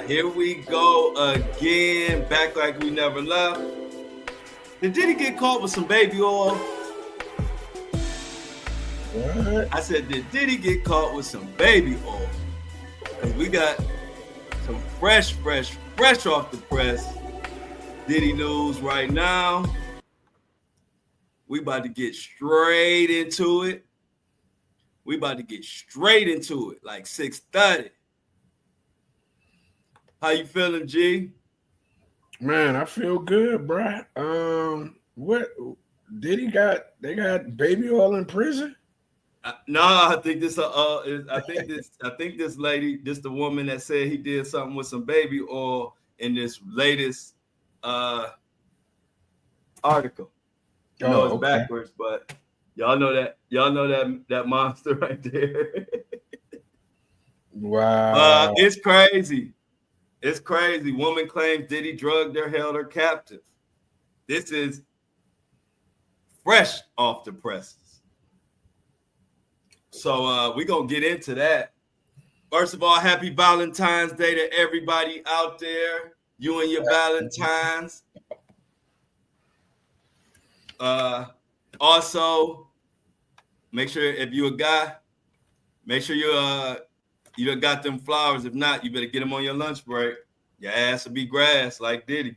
Here we go again, back like we never left. Did he get caught with some baby oil? What? I said, did he get caught with some baby oil? Because we got some fresh off the press Diddy news right now. We about to get straight into it. Like 6:30. How you feeling, G? Man, I feel good, bruh. What Diddy got? They got baby oil in prison? No, I think this. I think this lady, the woman that said he did something with some baby oil in this latest article. It's okay. Backwards, but y'all know that monster right there. Wow. It's crazy. It's crazy. Woman claims Diddy drugged her, held her captive. This is fresh off the presses. So we're going to get into that. First of all, happy Valentine's Day to everybody out there. You and your Valentines. Also, make sure if you're a guy, make sure you done got them flowers. If not, you better get them on your lunch break. Your ass will be grass like Diddy.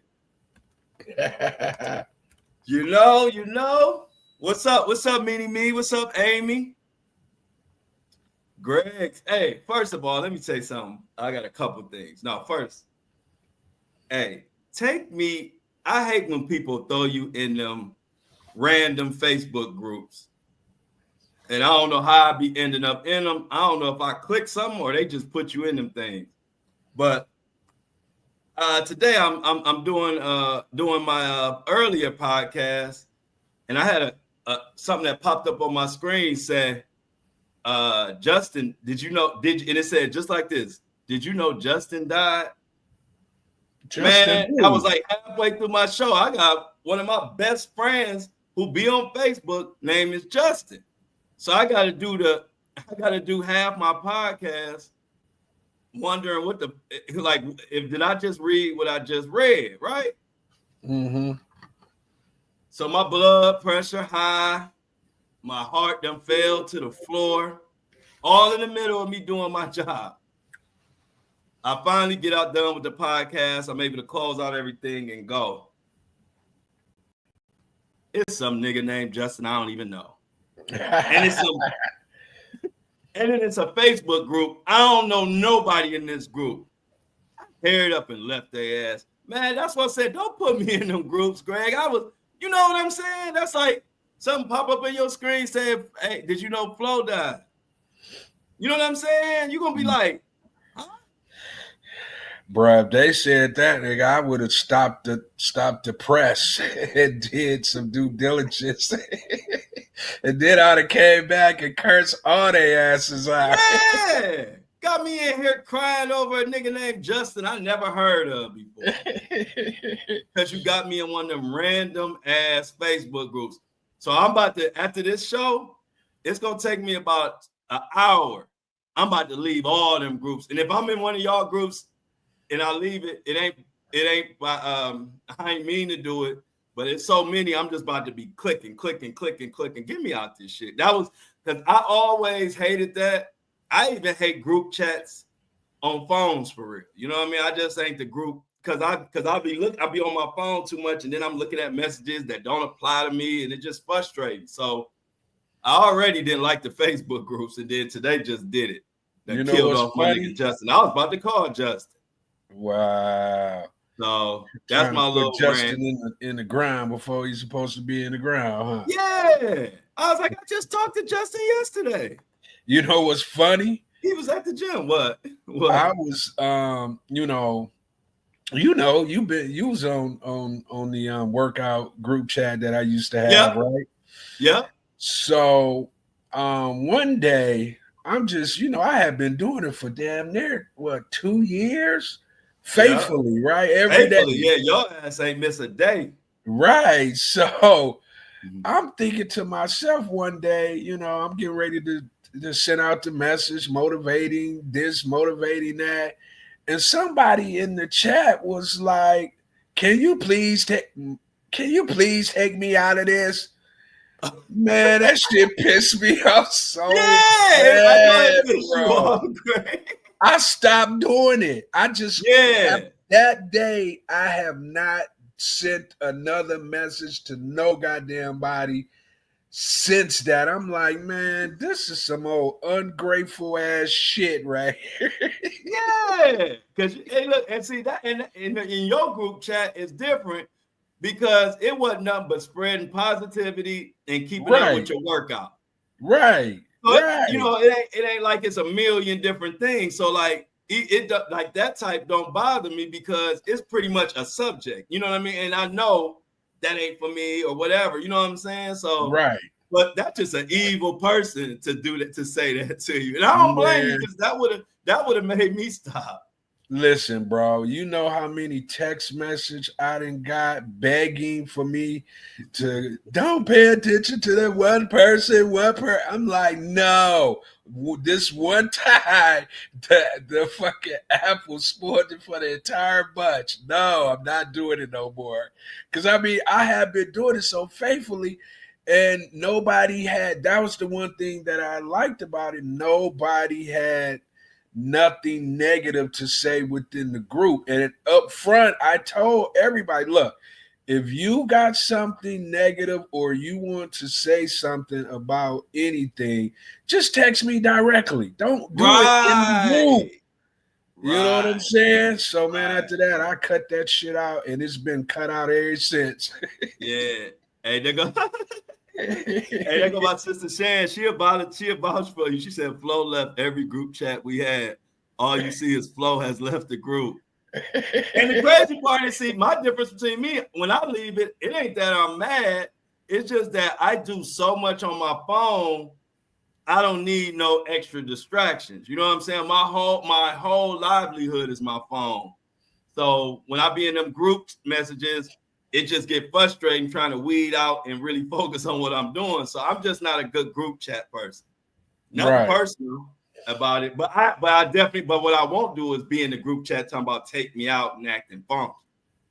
You know. What's up, Meanie Me? What's up, Amy? Greg. Hey, first of all, let me tell you something. I got a couple things. No, first, hey, take me. I hate when people throw you in them random Facebook groups. And I don't know how I be ending up in them. I don't know if I click something or they just put you in them things. But today I'm doing my earlier podcast, and I had something that popped up on my screen said, Justin, and it said just like this, did you know Justin died? Man, I was like halfway through my show. I got one of my best friends who be on Facebook, name is Justin. So I got to do half my podcast wondering did I just read what I just read, right? Mm-hmm. So my blood pressure high, my heart done fell to the floor, all in the middle of me doing my job. I finally get out done with the podcast. I'm able to close out everything and go. It's some nigga named Justin I don't even know. And then it's a Facebook group. I don't know nobody in this group. Paired up and left their ass. Man, that's what I said. Don't put me in them groups, Greg. You know what I'm saying? That's like something pop up in your screen saying, hey, did you know Flo died? You know what I'm saying? You're going to be like, huh? Bruh, if they said that, nigga, I would have stopped the press and did some due diligence. And then I'd have came back and cursed all their asses out. Yeah. Got me in here crying over a nigga named Justin I never heard of before. Because you got me in one of them random ass Facebook groups. So I'm about to, after this show, it's going to take me about an hour. I'm about to leave all them groups. And if I'm in one of y'all groups and I leave it, it ain't I ain't mean to do it, but it's so many, I'm just about to be clicking. Get me out this shit. That was, because I always hated that. I even hate group chats on phones for real. You know what I mean? I just ain't the group, because I'll be on my phone too much, and then I'm looking at messages that don't apply to me, and it just frustrates. So I already didn't like the Facebook groups, and then today just did it. That killed off my nigga Justin. I was about to call Justin. Wow. So that's my little Justin in the ground before he's supposed to be in the ground, huh? Yeah. I was like, I just talked to Justin yesterday. You know what's funny? He was at the gym. What? I was you was on the workout group chat that I used to have, right? Yeah. So one day I'm just, I have been doing it for damn near 2 years? Faithfully, right? Every day. Yeah, your ass ain't miss a day. Right. So I'm thinking to myself one day, I'm getting ready to just sent out the message motivating this, motivating that. And somebody in the chat was like, can you please take me out of this? Man, that shit pissed me off so I know bad, it pissed you bro. off, Greg. I stopped doing it. I just that day I have not sent another message to no goddamn body since that. I'm like, man, this is some old ungrateful ass shit right here. Yeah, because hey, look and see that in your group chat is different because it wasn't nothing but spreading positivity and keeping up with your workout. Right. So it ain't like it's a million different things. So like it like that type don't bother me because it's pretty much a subject. You know what I mean? And I know that ain't for me or whatever. You know what I'm saying? So but that's just an evil person to do that, to say that to you. And I don't blame you because that would have made me stop. Listen, bro, you know how many text messages I done got begging for me to don't pay attention to that one person, I'm like, no, this one time the fucking app was spoiled for the entire bunch. No, I'm not doing it no more. Because I mean, I have been doing it so faithfully. And nobody had, that was the one thing that I liked about it. Nobody had nothing negative to say within the group. And up front, I told everybody, look, if you got something negative or you want to say something about anything, just text me directly. Don't do it in the group. You know what I'm saying? So, man, after that, I cut that shit out, and it's been cut out ever since. Yeah. Hey, there go my sister Shan. She about for you. She said Flo left every group chat we had. All you see is Flo has left the group. And the crazy part is, see, my difference between me, when I leave it, it ain't that I'm mad. It's just that I do so much on my phone, I don't need no extra distractions. You know what I'm saying? My whole livelihood is my phone. So when I be in them group messages, it just get frustrating trying to weed out and really focus on what I'm doing. So I'm just not a good group chat person. Nothing personal about it, but I definitely, but what I won't do is be in the group chat talking about take me out and acting funky.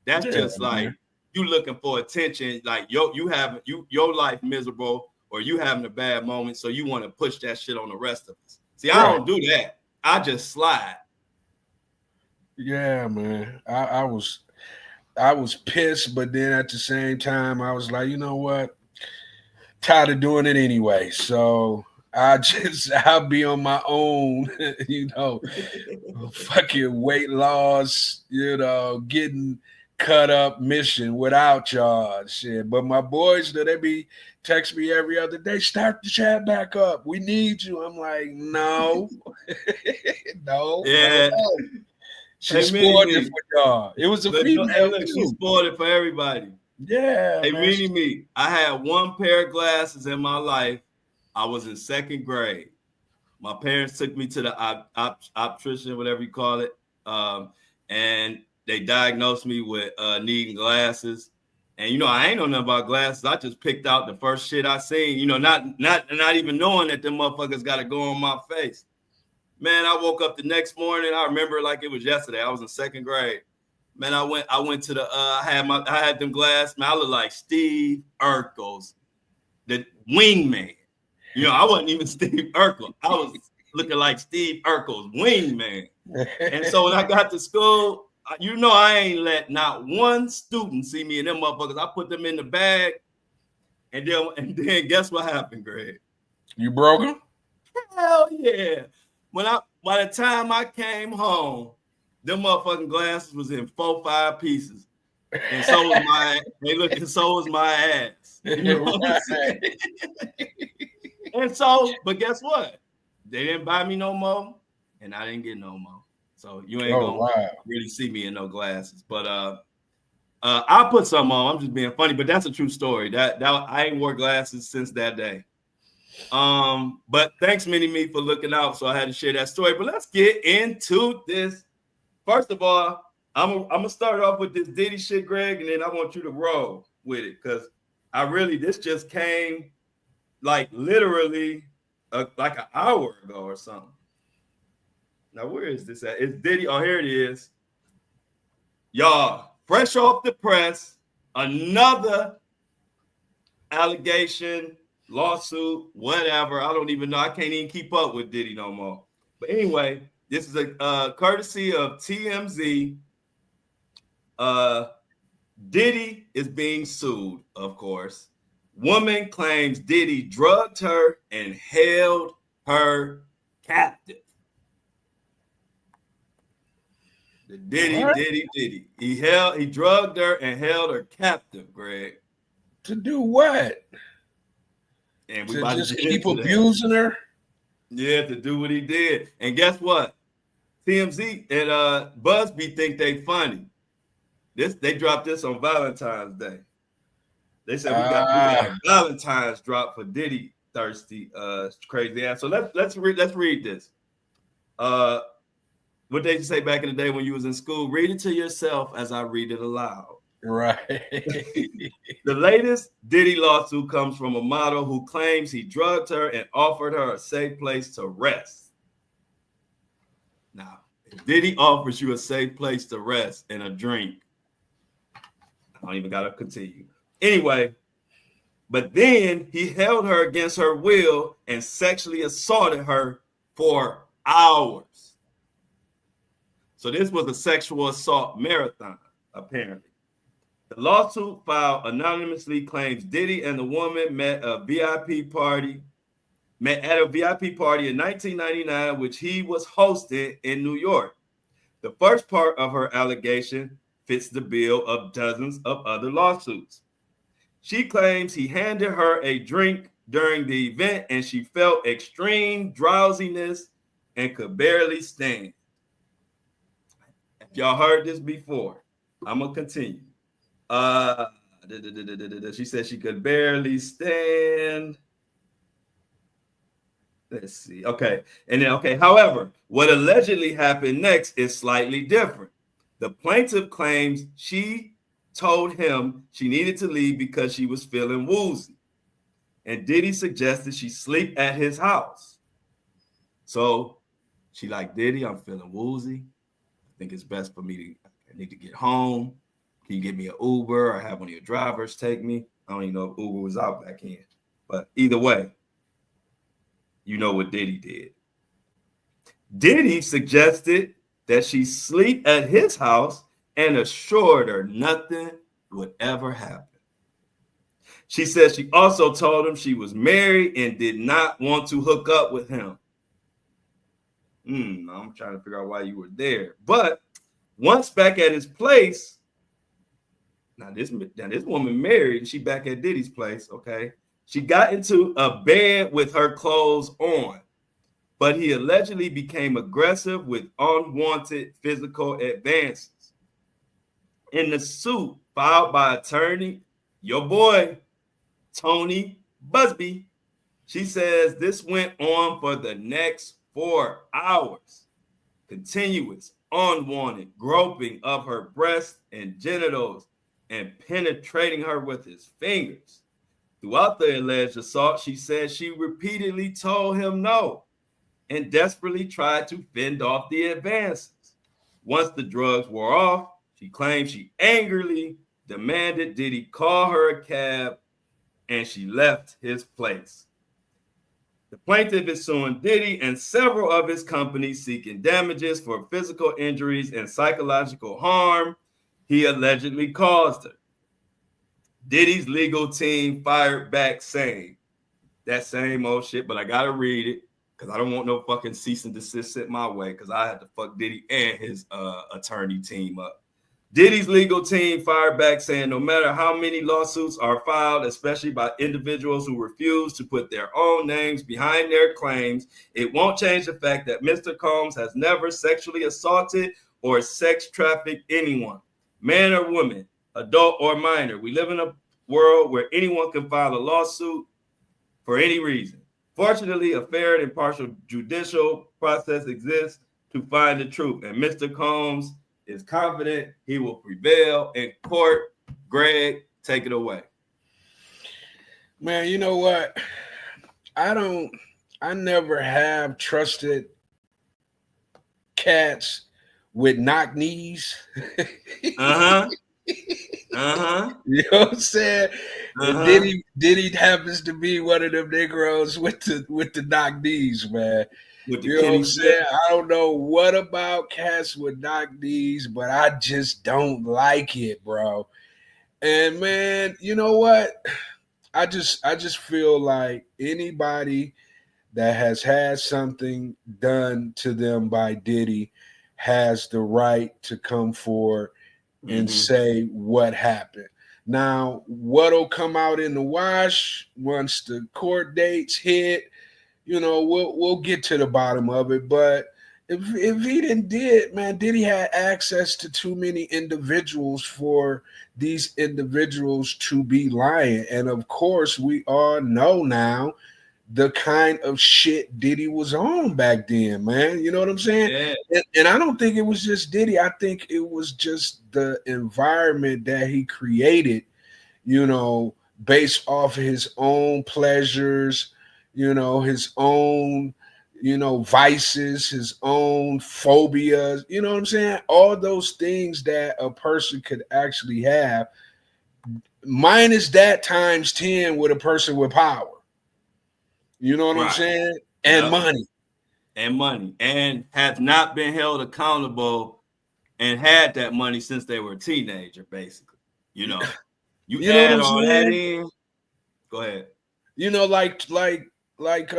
That's just like you looking for attention, like your life miserable or you having a bad moment, so you want to push that shit on the rest of us. See, I don't do that. I just slide. Yeah, man. I was pissed, but then at the same time, I was like, you know what? Tired of doing it anyway. So I'll be on my own, fucking weight loss, getting cut up mission without y'all. Shit. But my boys, they be text me every other day, start the chat back up. We need you. I'm like, no. No. Yeah. No. She spoiled it for y'all. It was a female. Hey, look, she spoiled it for everybody. Yeah. Hey, me. I had one pair of glasses in my life. I was in second grade. My parents took me to the optician, whatever you call it, and they diagnosed me with needing glasses. And I ain't know nothing about glasses. I just picked out the first shit I seen. Not even knowing that them motherfuckers got to go on my face. Man, I woke up the next morning. I remember like it was yesterday. I was in second grade. Man, I went to the I had them glasses. Man, I looked like Steve Urkel's, the wingman. I wasn't even Steve Urkel. I was looking like Steve Urkel's wingman. And so when I got to school, I ain't let not one student see me in them motherfuckers. I put them in the bag, and then guess what happened, Greg? You broke them? Hell yeah. By the time I came home, them motherfucking glasses was in 4-5 pieces. And so was my ass. You know what I'm saying? And so, but guess what? They didn't buy me no more, and I didn't get no more. So you ain't gonna really see me in no glasses. But I'll put some on. I'm just being funny, but that's a true story. That I ain't wore glasses since that day. But thanks, Mini-Me, for looking out. So I had to share that story. But let's get into this. First of all, I'm gonna start off with this Diddy shit, Greg, and then I want you to roll with it because this just came like literally like an hour ago or something. Now, where is this at? It's Diddy. Oh, here it is. Y'all, fresh off the press, another allegation, lawsuit, whatever. I don't even know. I can't even keep up with Diddy no more. But anyway, this is a courtesy of TMZ. Diddy is being sued, of course. Woman claims Diddy drugged her and held her captive. The Diddy. He drugged her and held her captive, Greg. To do what? And we to about just to keep abusing her? Yeah, to do what he did. And guess what? TMZ and Busby think they funny. They dropped this on Valentine's Day. They said we got a Valentine's drop for Diddy thirsty crazy ass. So let's read this. What they say back in the day when you was in school, read it to yourself as I read it aloud. Right. The latest Diddy lawsuit comes from a model who claims he drugged her and offered her a safe place to rest. Now, if Diddy offers you a safe place to rest and a drink, I don't even gotta continue. Anyway, but then he held her against her will and sexually assaulted her for hours. So this was a sexual assault marathon, apparently. The lawsuit filed anonymously claims Diddy and the woman met at a VIP party in 1999, which he was hosting in New York. The first part of her allegation fits the bill of dozens of other lawsuits. She claims he handed her a drink during the event and she felt extreme drowsiness and could barely stand. If y'all heard this before, I'm gonna continue. She said she could barely stand. Let's see. Okay. And then, okay. However, what allegedly happened next is slightly different. The plaintiff claims she told him she needed to leave because she was feeling woozy. And Diddy suggested she sleep at his house. So she like, Diddy, I'm feeling woozy. I think it's best for me I need to get home. Can you get me an Uber or have one of your drivers take me? I don't even know if Uber was out back then. But either way, you know what Diddy did. Diddy suggested that she sleep at his house and assured her nothing would ever happen. She said she also told him she was married and did not want to hook up with him. I'm trying to figure out why you were there. But once back at his place, now this woman married and she back at Diddy's place, okay? She got into a bed with her clothes on, but he allegedly became aggressive with unwanted physical advances. In the suit filed by attorney, your boy, Tony Busby, she says this went on for the next 4 hours. Continuous, unwanted groping of her breasts and genitals and penetrating her with his fingers. Throughout the alleged assault, she said she repeatedly told him no and desperately tried to fend off the advances. Once the drugs wore off, she claimed she angrily demanded Diddy call her a cab and she left his place. The plaintiff is suing Diddy and several of his companies seeking damages for physical injuries and psychological harm he allegedly caused her. Diddy's legal team fired back saying that same old shit, but I gotta read it because I don't want no fucking cease and desist sent my way because I had to fuck Diddy and his attorney team up. Diddy's legal team fired back saying no matter how many lawsuits are filed, especially by individuals who refuse to put their own names behind their claims, it won't change the fact that Mr. Combs has never sexually assaulted or sex trafficked anyone, man or woman, adult or minor. We live in a world where anyone can file a lawsuit for any reason. Fortunately, a fair and impartial judicial process exists to find the truth, and Mr. Combs is confident he will prevail in court. Greg, take it away. Man, you know what? I don't I never have trusted cats with knock knees. Uh-huh. Uh-huh. You know what I'm saying? And Uh-huh. Diddy happens to be one of them Negroes with the knock knees, man. With the You know what I'm Kenny Smith. saying? I don't know what about cats with knock knees, but I just don't like it, bro. And man, you know what? I just feel like anybody that has had something done to them by Diddy has the right to come forward and Mm-hmm. say what happened. Now, what'll come out in the wash once the court dates hit, we'll get to the bottom of it. But if he didn't did, man, Diddy had access to too many individuals for these individuals to be lying. And of course, we all know now the kind of shit Diddy was on back then, man. You know what I'm saying? Yeah. And I don't think it was just Diddy. I think it was just the environment that he created, based off of his own pleasures, his own, vices, his own phobias. You know what I'm saying? All those things that a person could actually have, minus that times 10 with a person with power. You know what I'm Right. saying? And Yep. money. And money. And has not been held accountable and had that money since they were a teenager, basically. You You know what add I'm all that saying? in. Go ahead. Like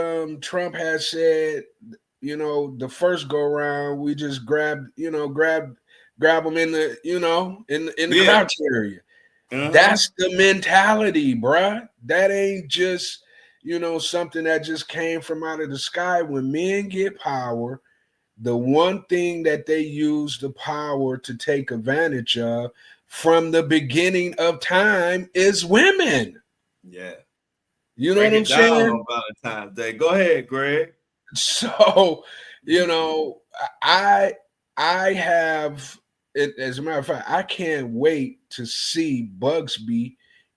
Trump has said, the first go around, we just grab them in the, in the Yeah. crouch area. Uh-huh. That's the mentality, bruh. That ain't just, something that just came from out of the sky. When men get power, the one thing that they use the power to take advantage of from the beginning of time is women. Yeah. You know Break what I'm it down saying? on Valentine's Day. Go ahead, Greg. So, you know, I I have as a matter of fact, I can't wait to see Bugsby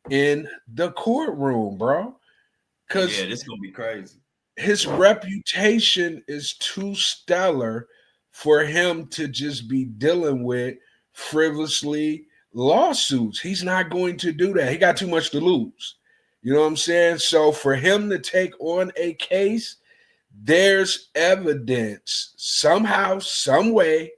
in the courtroom, bro. Yeah, Cause this is gonna be crazy. his reputation is too stellar for him to just be dealing with frivolously lawsuits. He's not going to do that. He got too much to lose. You know what I'm saying? So for him to take on a case, there's evidence somehow, some way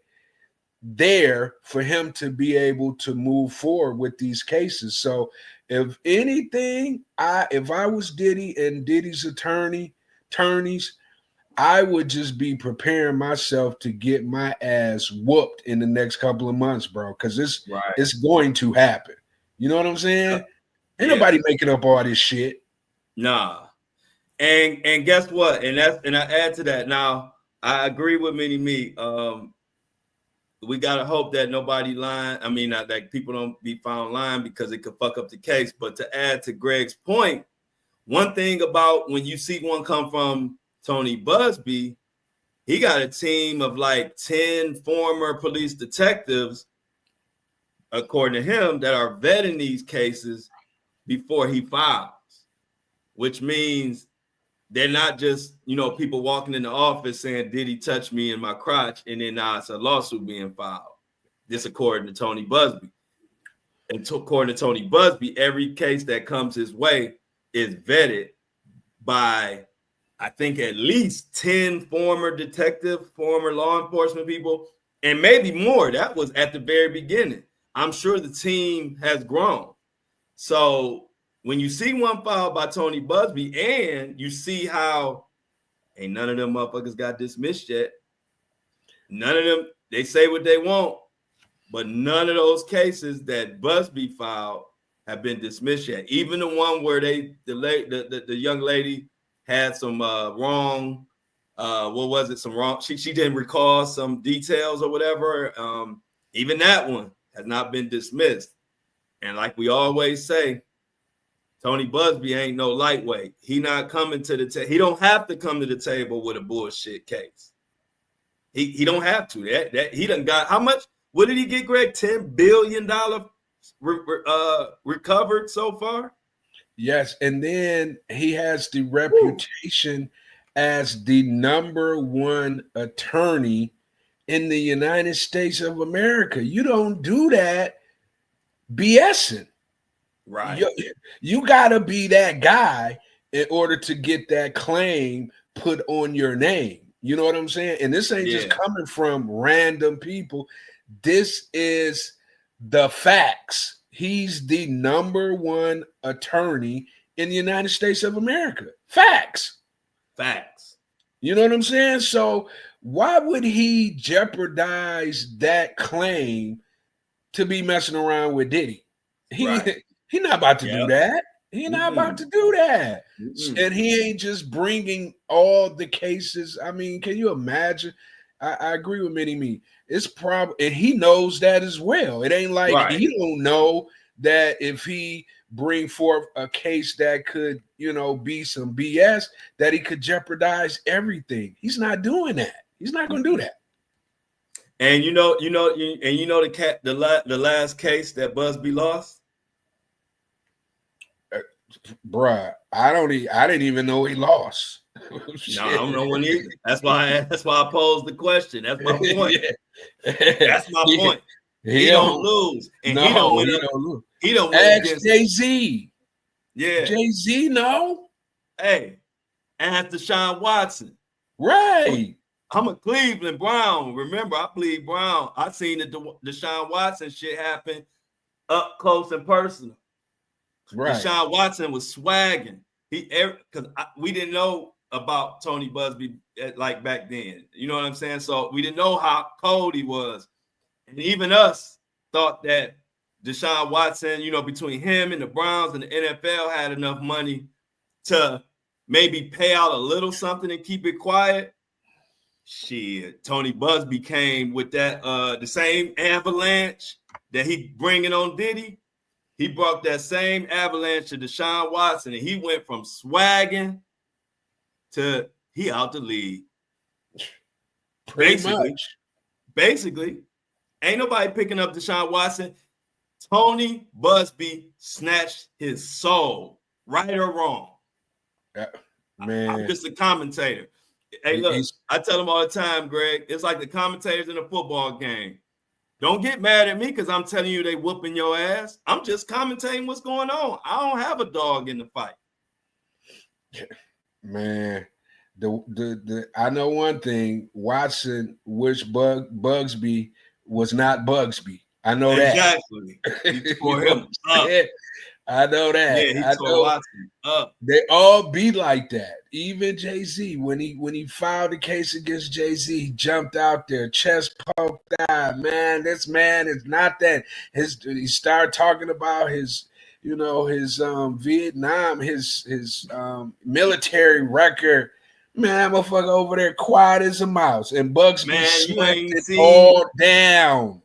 there for him to be able to move forward with these cases. So if anything, if I was Diddy and Diddy's attorneys, I would just be preparing myself to get my ass whooped in the next couple of months, bro, because Right. it's going to happen. You know what I'm saying? Ain't Yeah. nobody making up all this shit. Nah. And guess what? And I add to that. Now, I agree with Mini Me. We gotta hope that nobody lying. I mean, that people don't be found lying because it could fuck up the case. But to add to Greg's point, one thing about when you see one come from Tony Busby, he got a team of like 10 former police detectives, according to him, that are vetting these cases before he files, which means they're not just, people walking in the office saying, did he touch me in my crotch? And then now it's a lawsuit being filed. This according to Tony Busby. And according to Tony Busby, every case that comes his way is vetted by, I think, at least 10 former detective, former law enforcement people, and maybe more. That was at the very beginning. I'm sure the team has grown. So when you see one filed by Tony Busby and you see how ain't none of them motherfuckers got dismissed yet, none of them, they say what they want, but none of those cases that Busby filed have been dismissed yet. Even the one where the young lady had some wrong, what was it? Some wrong. She didn't recall some details or whatever. Even that one has not been dismissed. And like we always say, Tony Busby ain't no lightweight. He not coming to the table. He don't have to come to the table with a bullshit case. He don't have to. That he done got how much? What did he get, Greg? $10 billion recovered so far. Yes, and then he has the Woo. reputation as the number one attorney in the United States of America. You don't do that BSing. Right. You got to be that guy in order to get that claim put on your name. You know what I'm saying? And this ain't just coming from random people. This is the facts. He's the number one attorney in the United States of America. Facts. Facts. You know what I'm saying? So why would he jeopardize that claim to be messing around with Diddy? He not about to do that. He not about to do that. And he ain't just bringing all the cases. I mean, can you imagine? I agree with Mini Me. It's probably, and he knows that as well. It ain't like he don't know that if he bring forth a case that could, you know, be some BS, that he could jeopardize everything. He's not doing that. He's not going to do that. And the last case that Busby lost. Bruh, I didn't even know he lost. No, I don't know when either. That's why I posed the question. That's my point. That's my point. He don't lose. And he don't lose. He don't win against Jay-Z. Yeah. Jay-Z, no. Hey, ask Deshaun Watson. Right. I'm a Cleveland Brown. Remember, I bleed Brown. I seen the Deshaun Watson shit happen up close and personal. Right. Deshaun Watson was swagging. Because we didn't know about Tony Busby like back then. You know what I'm saying? So we didn't know how cold he was. And even us thought that Deshaun Watson, you know, between him and the Browns and the NFL had enough money to maybe pay out a little something and keep it quiet. Shit, Tony Busby came with that the same avalanche that he bringing on Diddy. He brought that same avalanche to Deshaun Watson, and he went from swagging to he out the league. Basically, ain't nobody picking up Deshaun Watson. Tony Busby snatched his soul, right or wrong. Man, I'm just a commentator. Hey, look, I tell them all the time, Greg, it's like the commentators in a football game. Don't get mad at me because I'm telling you they whooping your ass. I'm just commentating what's going on. I don't have a dog in the fight. Man, I know one thing. Watson wished Bugsby was not Bugsby. I know that. Exactly. He tore him up. I know that. Yeah, he tore Watson up. They all be like that. Even Jay-Z, when he filed a case against Jay-Z, he jumped out there, chest poked out. Man, this man is not that. He started talking about his, you know, his Vietnam, his military record. Man, motherfucker over there quiet as a mouse. And Bugsby slapped it all down.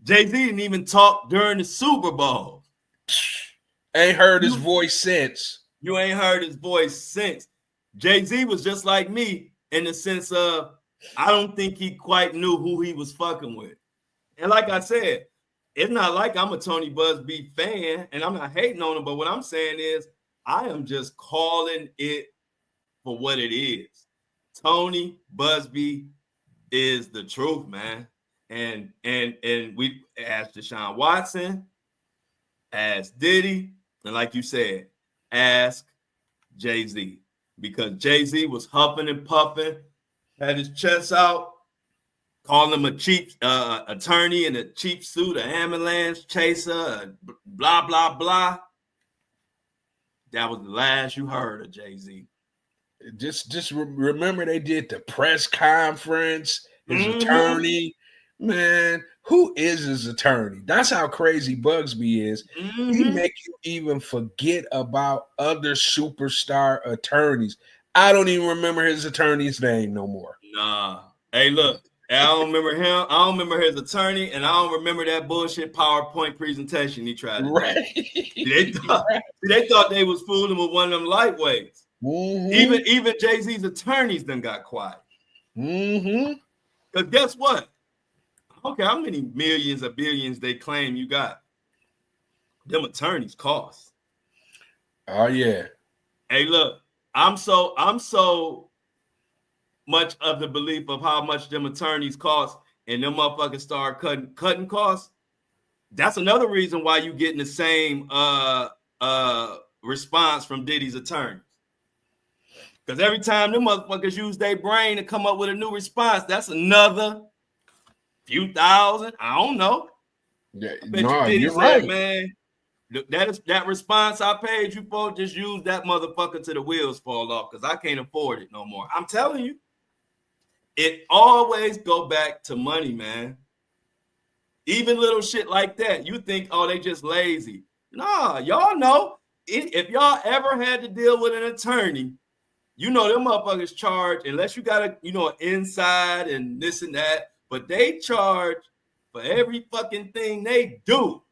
Jay-Z didn't even talk during the Super Bowl. Ain't heard his voice since. You ain't heard his voice since. Jay-Z was just like me in the sense of I don't think he quite knew who he was fucking with. And like I said, it's not like I'm a Tony Busby fan and I'm not hating on him, but what I'm saying is I am just calling it for what it is. Tony Busby is the truth, man. And we asked Deshaun Watson, asked Diddy, and like you said, ask Jay-Z. Because Jay-Z was huffing and puffing, had his chest out, calling him a cheap attorney in a cheap suit, an ambulance chaser, blah, blah, blah. That was the last you heard of Jay-Z. Just remember they did the press conference, his attorney. Man, who is his attorney? That's how crazy Bugsby is. He make you even forget about other superstar attorneys. I don't even remember his attorney's name no more. Nah. Hey, look, I don't remember him. I don't remember his attorney, and I don't remember that bullshit PowerPoint presentation he tried to do. They thought they was fooling with one of them lightweights. Even Jay-Z's attorneys done got quiet. Because guess what? Okay, how many millions or billions they claim you got? Them attorneys cost. Oh yeah. Hey, look, I'm so much of the belief of how much them attorneys cost, and them motherfuckers start cutting costs. That's another reason why you getting the same response from Diddy's attorneys. Because every time them motherfuckers use their brain to come up with a new response, that's another few thousand. I don't know. Yeah, Diddy you're said, right, man. That response I paid you for, just use that motherfucker till the wheels fall off, because I can't afford it no more. I'm telling you, it always go back to money, man. Even little shit like that, you think, oh, they just lazy. Nah, y'all know, if y'all ever had to deal with an attorney, you know them motherfuckers charge, unless you got an inside and this and that, but they charge for every fucking thing they do.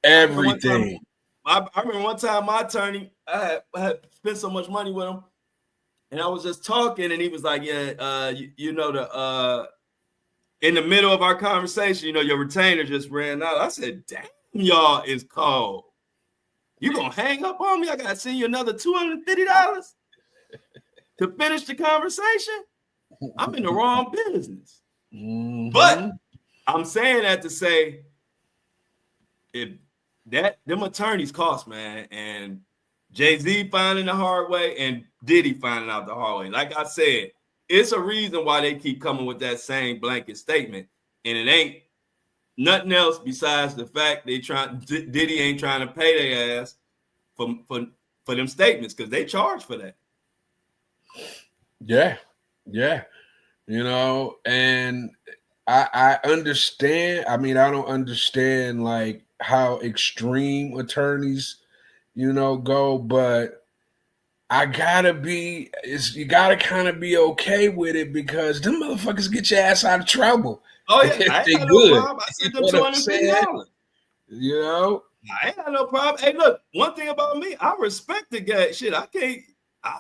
everything. I remember one time my attorney, I had spent so much money with him, and I was just talking, and he was like, yeah, in the middle of our conversation, your retainer just ran out. I said, damn, y'all is cold. You gonna hang up on me? I gotta send you another $250 to finish the conversation? I'm in the wrong business. Mm-hmm. But I'm saying that to say, if them attorneys cost, man, and Jay-Z finding the hard way and Diddy finding out the hard way. Like I said, it's a reason why they keep coming with that same blanket statement, and it ain't nothing else besides the fact Diddy ain't trying to pay their ass for them statements, because they charge for that. Yeah, and I understand. I mean, I don't understand like how extreme attorneys, go, but you gotta kind of be okay with it, because them motherfuckers get your ass out of trouble. Oh yeah, I ain't got no problem. I said them $250. I ain't got no problem. Hey, look, one thing about me, I respect the guy. Shit, I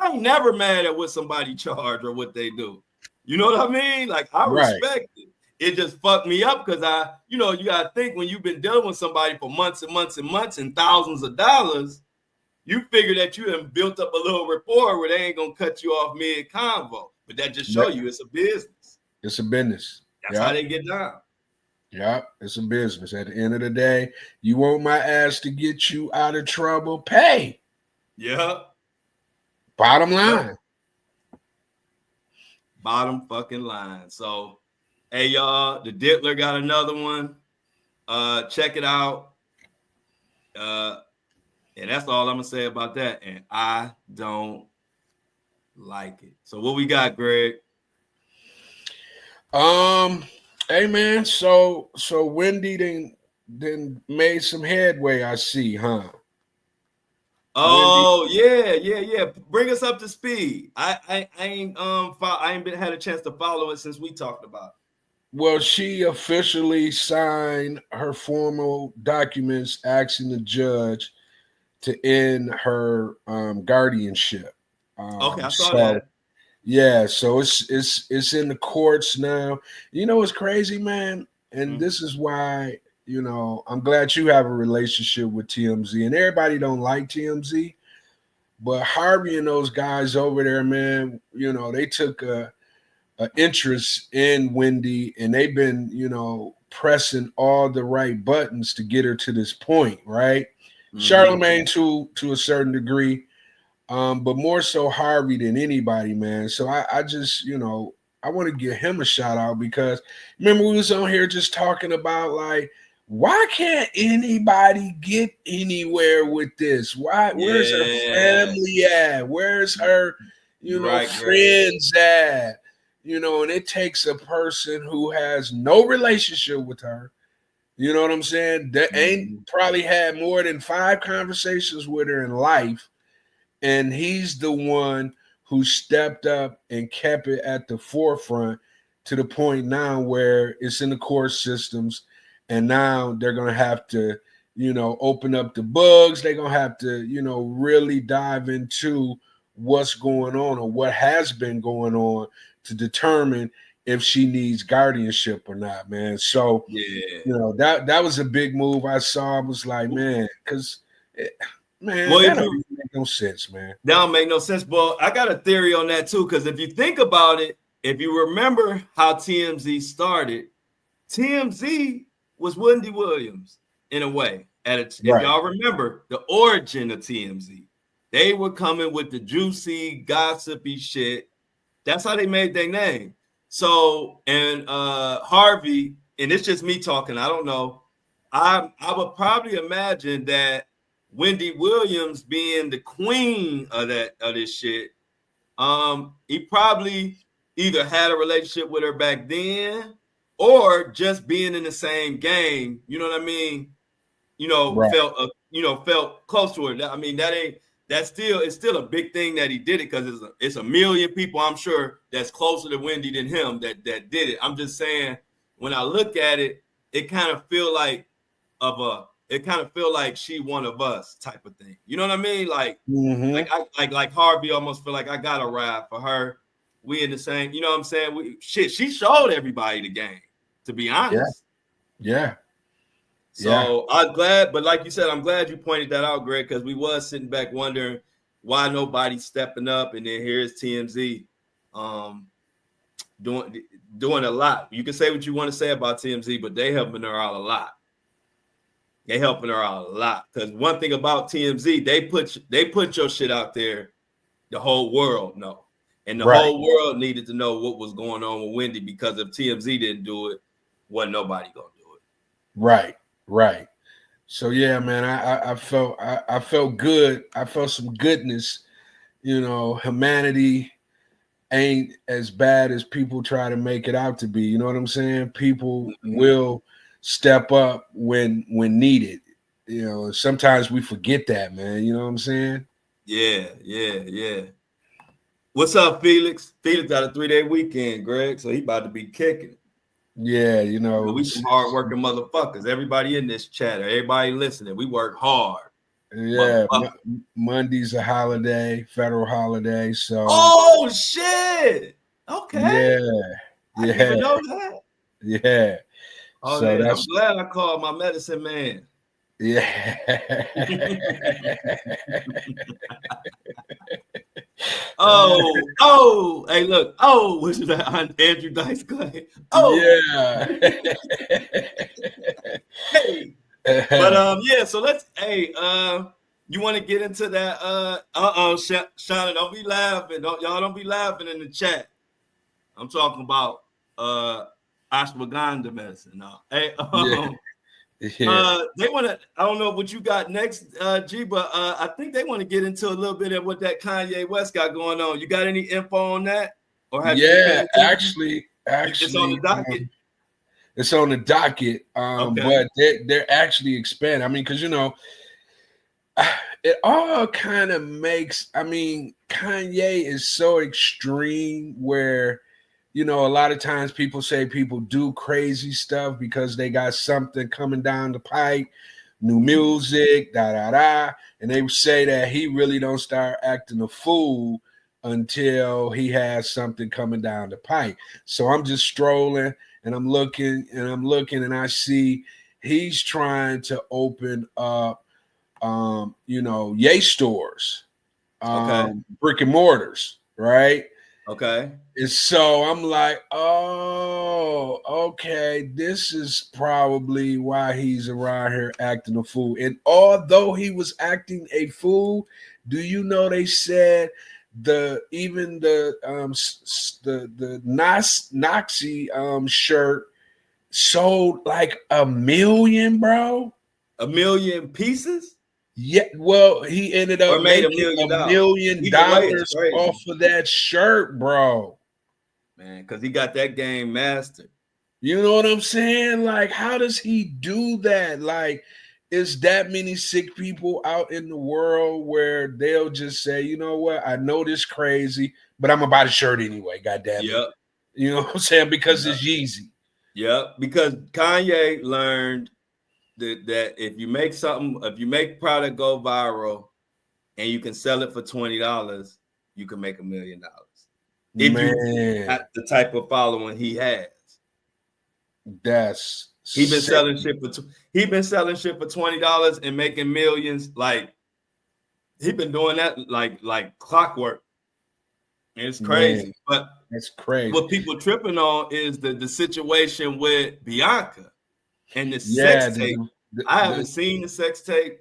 ain't never mad at what somebody charge or what they do. You know what I mean? Like, I respect it. It just fucked me up, because you gotta think, when you've been dealing with somebody for months and months and months and thousands of dollars, you figure that you have built up a little rapport where they ain't gonna cut you off mid convo. But that just show you it's a business. It's a business. That's how they get down. Yeah, it's a business. At the end of the day, you want my ass to get you out of trouble, pay. Yeah. Bottom line. Bottom fucking line. So, hey, y'all, the Diddler got another one. Check it out. And that's all I'm going to say about that. And I don't like it. So what we got, Greg? Hey man, so Wendy then made some headway, I see, huh? Oh, Wendy. Yeah. Bring us up to speed. I ain't had a chance to follow it since we talked about it. Well, she officially signed her formal documents asking the judge to end her guardianship. Okay, I saw that. Yeah, so it's in the courts now. You know what's crazy, man? And this is why, I'm glad you have a relationship with TMZ. And everybody don't like TMZ, but Harvey and those guys over there, man, they took a interest in Wendy, and they've been, pressing all the right buttons to get her to this point, right? Mm-hmm. Charlemagne to a certain degree. But more so Harvey than anybody, man. So I just, I want to give him a shout out, because remember we was on here just talking about, like, why can't anybody get anywhere with this? Where's her family at? Where's her, friends at? And it takes a person who has no relationship with her. You know what I'm saying? That ain't probably had more than 5 conversations with her in life. And he's the one who stepped up and kept it at the forefront, to the point now where it's in the court systems. And now they're going to have to, open up the books. They're going to have to, really dive into what's going on, or what has been going on, to determine if she needs guardianship or not, man. So, that was a big move I saw. I was like, man, because... Man, well, that don't make no sense, man. That don't make no sense. But I got a theory on that too, because if you think about it, if you remember how TMZ started, TMZ was Wendy Williams in a way. If y'all remember the origin of TMZ, they were coming with the juicy, gossipy shit. That's how they made their name. So, and Harvey, and it's just me talking, I don't know. I would probably imagine that Wendy Williams being the queen of this shit, he probably either had a relationship with her back then or just being in the same game, you know what I mean? Felt close to her. I mean, it's still a big thing that he did it, because it's a million people, I'm sure, that's closer to Wendy than him that did it. I'm just saying, when I look at it, it kind of feel like she one of us type of thing. You know what I mean? Like, like Harvey almost feel like I got a ride for her. We in the same, you know what I'm saying? She showed everybody the game, to be honest. Yeah. So I'm glad, but like you said, I'm glad you pointed that out, Greg, because we was sitting back wondering why nobody's stepping up, and then here's TMZ doing a lot. You can say what you want to say about TMZ, but they helping her out a lot. They helping her out a lot, because one thing about TMZ, they put your shit out there, the whole world know, and the whole world needed to know what was going on with Wendy, because if TMZ didn't do it, wasn't nobody gonna do it. Right. So yeah, man, I felt good. I felt some goodness. Humanity ain't as bad as people try to make it out to be. You know what I'm saying? People will step up when needed. Sometimes we forget that, man. You know what I'm saying? Yeah. What's up, Felix? Felix got a 3-day weekend, Greg, so he about to be kicking. Yeah, we some hard-working motherfuckers. Everybody in this chat, everybody listening, we work hard. Yeah, Monday's a holiday, federal holiday. So. Oh shit! Okay. Yeah. I didn't even know that. Yeah. Oh, so I'm glad I called my medicine man. Yeah. Hey, look. What's that? Andrew Dice Clay. Yeah. Hey. But yeah, so let's you want to get into that? Shauna, don't be laughing. Y'all don't be laughing in the chat. I'm talking about ashwagandha medicine now. Hey, they want to. I don't know what you got next, G, but I think they want to get into a little bit of what that Kanye West got going on. You got any info on that? Or have you actually, it's on the docket. It's on the docket, but they're actually expanding. I mean, because it all kind of makes. I mean, Kanye is so extreme where. A lot of times people say people do crazy stuff because they got something coming down the pipe, new music, and they say that he really don't start acting a fool until he has something coming down the pipe. So I'm just strolling and I'm looking and I see he's trying to open up, Yay stores, brick and mortars, right? Okay. And so I'm like, oh, okay, this is probably why he's around here acting a fool. And although he was acting a fool, do you know they said the Nazi shirt sold like 1 million, bro? 1 million pieces? Yeah, well, he ended up making $1 million off of that shirt, bro. Man, because he got that game mastered. You know what I'm saying? Like, how does he do that? Like, is that many sick people out in the world where they'll just say, you know what? I know this crazy, but I'm gonna buy the shirt anyway. God damn it. You know what I'm saying? Because it's Yeezy. Yep. Because Kanye learned that if you make product go viral and you can sell it for $20, you can make $1 million. If you got the type of following he has. He's been selling shit for $20 and making millions. Like, He been doing that like clockwork. It's crazy. Man, But that's crazy. what people tripping on is the situation with Bianca and the Yeah, sex tape. I haven't seen the sex tape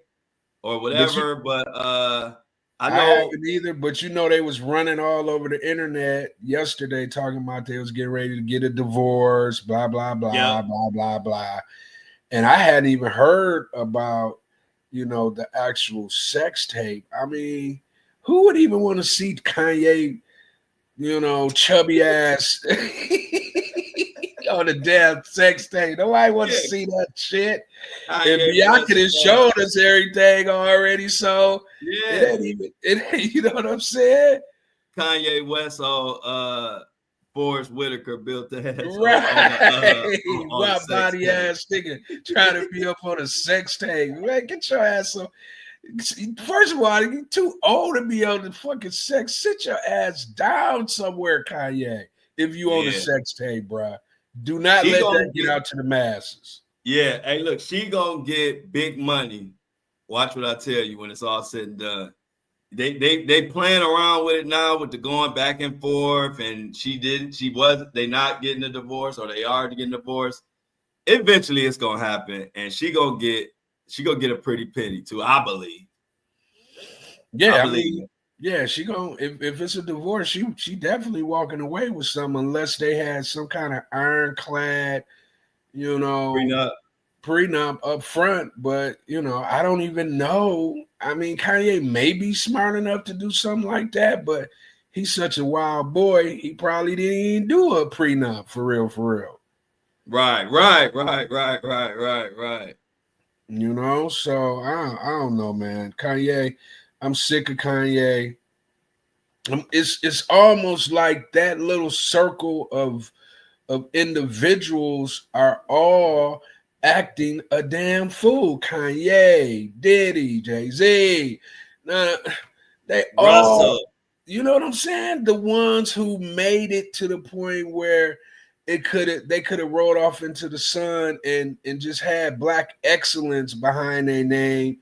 or whatever, but I I know. haven't either, but they was running all over the internet yesterday talking about they was getting ready to get a divorce, blah, blah, blah, blah, blah, blah. And I hadn't even heard about, the actual sex tape. I mean, who would even want to see Kanye, chubby ass on the damn sex tape? Nobody wants to see that shit. And Kanye Bianca West, has shown us everything already, so it ain't even. You know what I'm saying? Kanye West Forrest Whitaker built the ass Right. on My the sex body tape. ass nigga trying to be up on a sex tape. Man, get your ass up. First of all, you're too old to be on the fucking sex. Sit your ass down somewhere, Kanye. If you own a sex tape, bro. Do not let that get out to the masses. Yeah, hey, look, she gonna get big money. Watch what I tell you when it's all said and done. They playing around with it now with the going back and forth, and they not getting a divorce or they are getting a divorce. Eventually it's gonna happen, and she gonna get a pretty penny too, I believe. Yeah, I mean, yeah, she gonna if it's a divorce, she definitely walking away with some unless they had some kind of ironclad, prenup up front. But I don't even know. I mean, Kanye may be smart enough to do something like that, but he's such a wild boy. He probably didn't even do a prenup for real, for real. Right. So I don't know, man. Kanye, I'm sick of Kanye. It's almost like that little circle of individuals are all acting a damn fool. Kanye, Diddy, Jay-Z, they Russell. all, you know what I'm saying? The ones who made it to the point where they could have rolled off into the sun and just had black excellence behind their name.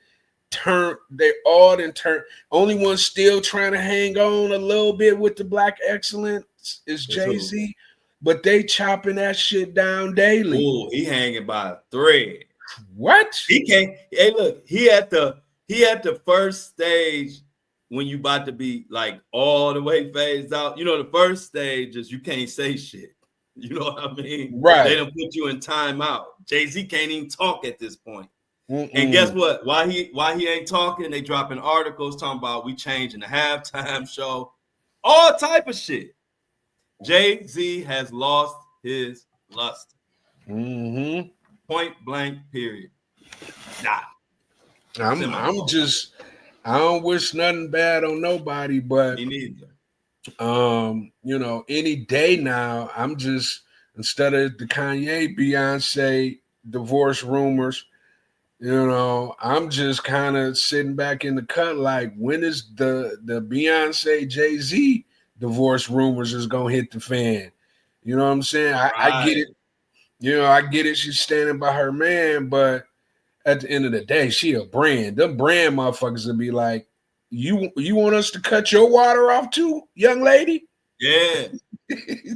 Only one still trying to hang on a little bit with the black excellence is Jay-Z, but they chopping that shit down daily. Oh, he hanging by a thread. What? He can't. Hey, look, he at the first stage when you about to be like all the way phased out. The first stage is you can't say shit. You know what I mean? Right. They don't put you in timeout. Jay-Z can't even talk at this point. And guess what? Why he ain't talking? They dropping articles talking about we changing the halftime show, all type of shit. Jay-Z has lost his luster. Point blank. Period. Nah. I don't wish nothing bad on nobody, but me neither. Any day now, I'm just, instead of the Kanye Beyonce divorce rumors, I'm just kind of sitting back in the cut like, when is the Beyonce Jay-Z divorce rumors is gonna hit the fan? You know what I'm saying? I get it. I get it. She's standing by her man, but at the end of the day, she a brand. Them brand motherfuckers will be like, you want us to cut your water off too, young lady? Yeah.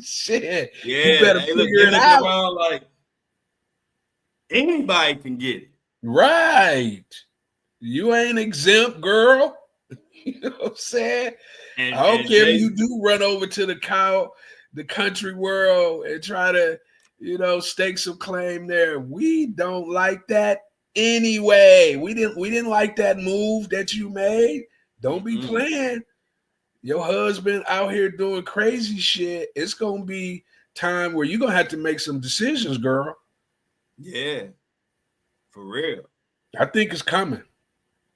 Shit. Yeah. You better figure it out. Around like anybody can get it. Right. You ain't exempt, girl. You know what I'm saying? I don't care if you do run over to the country world and try to, stake some claim there. We don't like that anyway. We didn't like that move that you made. Don't be playing. Your husband out here doing crazy shit. It's gonna be time where you're gonna have to make some decisions, girl. Yeah, for real. I think it's coming.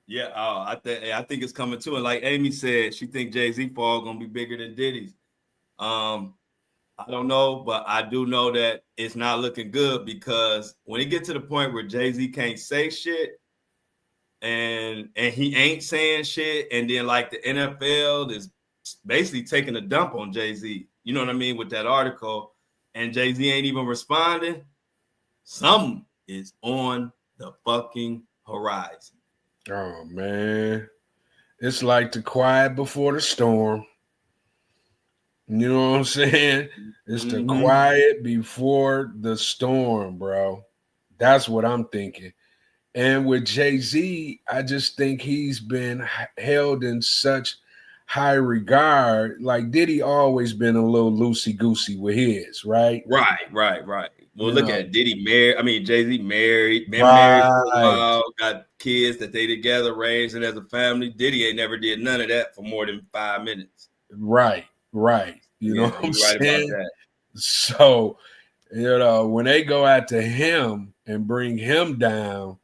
Yeah, I think it's coming too. And like Amy said, she think Jay-Z fall gonna be bigger than Diddy's. I don't know, but I do know that it's not looking good because when it gets to the point where Jay-Z can't say shit and he ain't saying shit, and then like the NFL is basically taking a dump on Jay-Z, you know what I mean, with that article, and Jay-Z ain't even responding, something is on the fucking horizon. Oh man. It's like the quiet before the storm. You know what I'm saying? It's the quiet before the storm, bro. That's what I'm thinking. And with Jay-Z, I just think he's been held in such high regard. Like Diddy always been a little loosey-goosey with his, right? Right. Well, You look know, at Diddy married. I mean, Jay-Z married, been married for a right, while, got kids that they together, raising as a family. Diddy ain't never did none of that for more than 5 minutes. right. You know Yeah, what I'm you're right about saying? that. So, when they go after him and bring him down,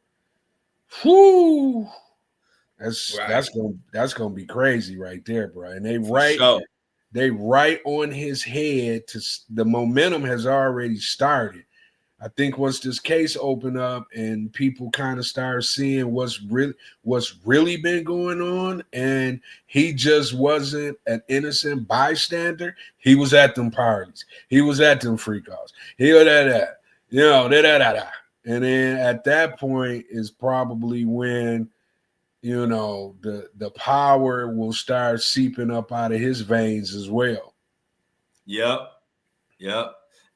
whoo, Right, that's gonna be crazy right there, bro. And for sure. they right on his head. The momentum has already started. I think once this case opened up and people kind of start seeing what's really been going on, and he just wasn't an innocent bystander. He was at them parties. He was at them freakouts. He was at that. Da. And then at that point is probably when the power will start seeping up out of his veins as well. Yep.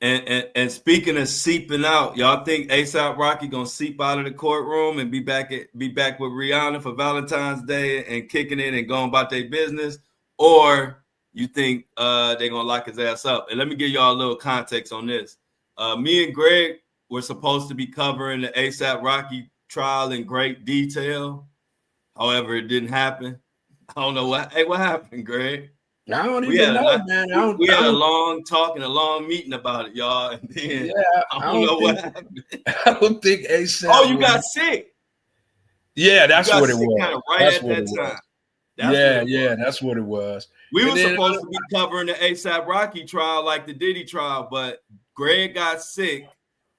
And speaking of seeping out, y'all think ASAP Rocky gonna seep out of the courtroom and be back with Rihanna for Valentine's Day and kicking it and going about their business, or you think they gonna lock his ass up? And let me give y'all a little context on this. Me and Greg were supposed to be covering the ASAP Rocky trial in great detail. However, it didn't happen. I don't know what happened, Greg. I don't We even had a know, man. we had a long talk and a long meeting about it, y'all. And then Yeah, I don't know what happened. I don't think Oh, ASAP you got was. sick. Yeah, You that's got what it sick was. kind of right That's at what that it was. time. That's what it was. That's what it was. We And were then supposed to be covering the ASAP Rocky trial like the Diddy trial, but Greg got sick.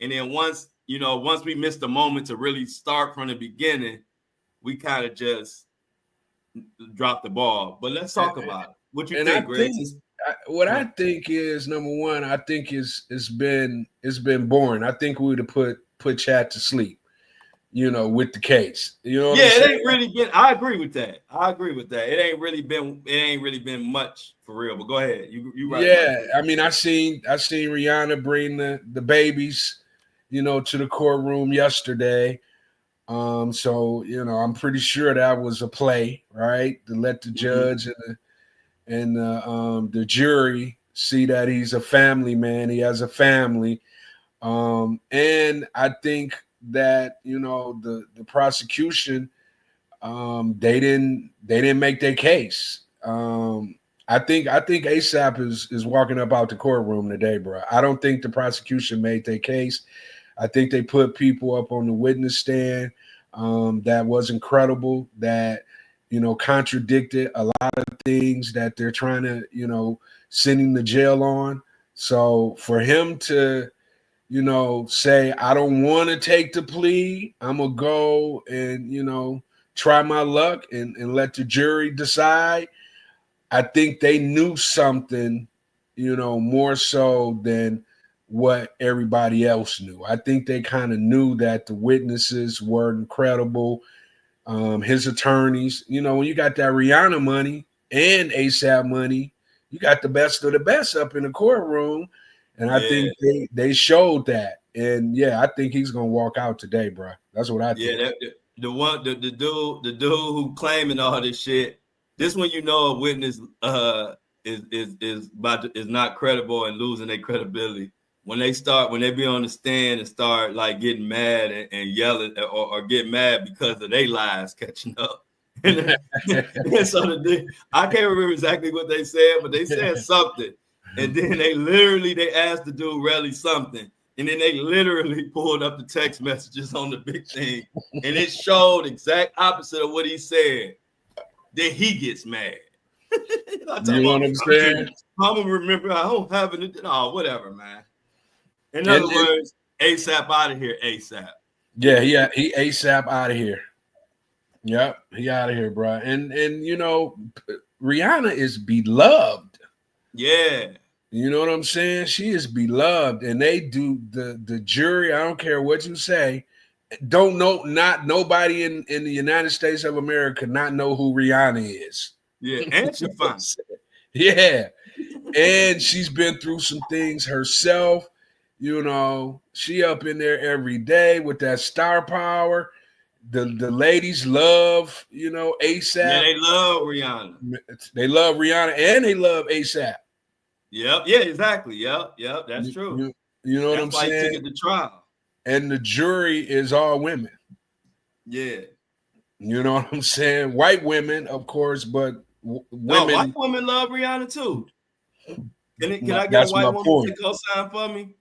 And then once we missed the moment to really start from the beginning, we kind of just dropped the ball. But let's talk about it. What you and I think, Greg? think what I think is number one. I think it's been boring. I think we would have put chat to sleep. With the case. You know what I'm Yeah, it saying? ain't really been. I agree with that. It ain't really been much for real. But go ahead. You right about Yeah, that. I mean, I seen Rihanna bring the babies, to the courtroom yesterday. So I'm pretty sure that was a play, right? To let the judge and the jury see that he's a family man. He has a family, and I think that the prosecution, they didn't make their case. I think ASAP is walking up out the courtroom today, bro. I don't think the prosecution made their case. I think they put people up on the witness stand that wasn't credible, that contradicted a lot of things that they're trying to send him to jail on. So for him to say, I don't want to take the plea, I'm gonna go and try my luck and let the jury decide. I think they knew something, more so than what everybody else knew. I think they kind of knew that the witnesses were incredible. His attorneys, when you got that Rihanna money and ASAP money, you got the best of the best up in the courtroom. And I Yeah, think they showed that. And yeah, I think he's gonna walk out today, bro. That's what I yeah. think. The dude who claiming all this shit. This when you know a witness is not credible and losing their credibility. When they be on the stand and start like getting mad and yelling or get mad because of their lies catching up. And so I can't remember exactly what they said, but they said something. And then they asked the dude really something. And then they literally pulled up the text messages on the big thing. And it showed exact opposite of what he said. Then he gets mad. I'm talking You know about, what I'm saying? I'm gonna remember I don't have it. Oh, whatever, man. In And other words, ASAP out of here, ASAP. yeah, he ASAP out of here. Yep, he out of here, bro. And Rihanna is beloved. Yeah. You know what I'm saying? She is beloved, and they do the jury. I don't care what you say, don't know, not nobody in the United States of America not know who Rihanna is. Yeah, and she fine. Yeah, and she's been through some things herself. You know, she up in there every day with that star power. The ladies love, you know, ASAP. Yeah, they love Rihanna. They love Rihanna and they love ASAP. Yep. Yeah, exactly. Yep. That's true. You know what I'm That's why he saying? took it to trial. And the jury is all women. Yeah. You know what I'm saying? White women, of course, but women. No, white women love Rihanna too. Can I get a white woman to co-sign for me?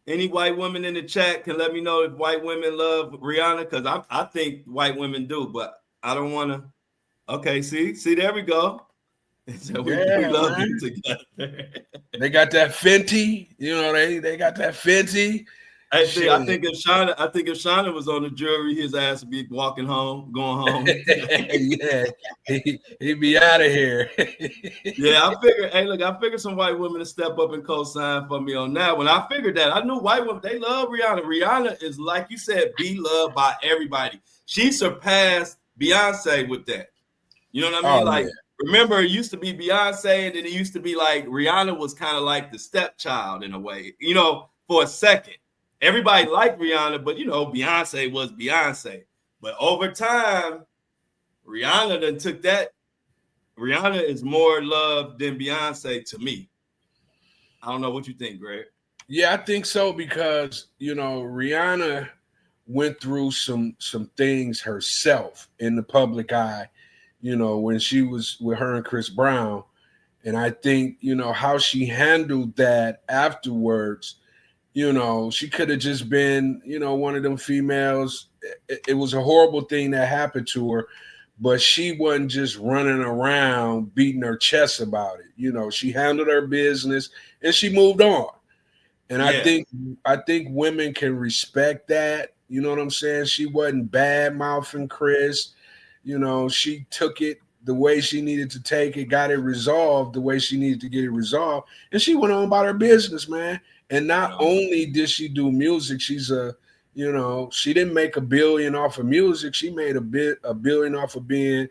Any white women in the chat can let me know if white women love Rihanna, because I think white women do, but I don't want to. Okay, see, there we go. So we love them together. They got that Fenty, you know. They got that Fenty. I think if Shauna was on the jury, his ass would be going home. Yeah, he'd be out of here. Yeah, I figured some white women to step up and co-sign for me on that. When I figured that, I knew white women, they love Rihanna. Rihanna is, like you said, beloved by everybody. She surpassed Beyonce with that. You know what I mean? Yeah. Remember, it used to be Beyonce, and then it used to be like Rihanna was kind of like the stepchild in a way, you know, for a second. Everybody liked Rihanna, but, you know, Beyonce was Beyonce. But over time, Rihanna then took that. Rihanna is more loved than Beyonce to me. I don't know what you think, Greg. Yeah, I think so, because, you know, Rihanna went through some things herself in the public eye, you know, when she was with her and Chris Brown. And I think, you know, how she handled that afterwards, you know, she could have just been, you know, one of them females. It was a horrible thing that happened to her, but she wasn't just running around beating her chest about it. You know, she handled her business and she moved on. And yeah. I think women can respect that. You know what I'm saying? She wasn't bad mouthing Chris. You know, she took it the way she needed to take it, got it resolved the way she needed to get it resolved, and she went on about her business, man. And not only did she do music, she's you know, she didn't make $1 billion off of music. She made $1 billion off of being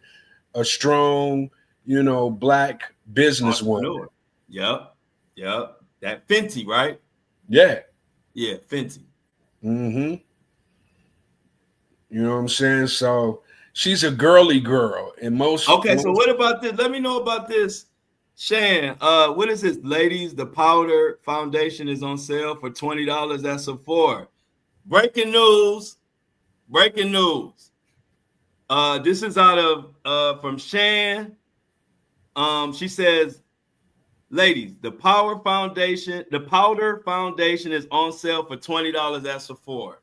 a strong, you know, Black businesswoman. Yep. That Fenty, right? Yeah. Yeah, Fenty. Mm-hmm. You know what I'm saying? So she's a girly girl in most. Okay, so what about this? Let me know about this. Shan, what is this? Ladies, the powder foundation is on sale for $20 at Sephora. Breaking news. This is out of from Shan. She says, ladies, the powder foundation is on sale for $20 at Sephora.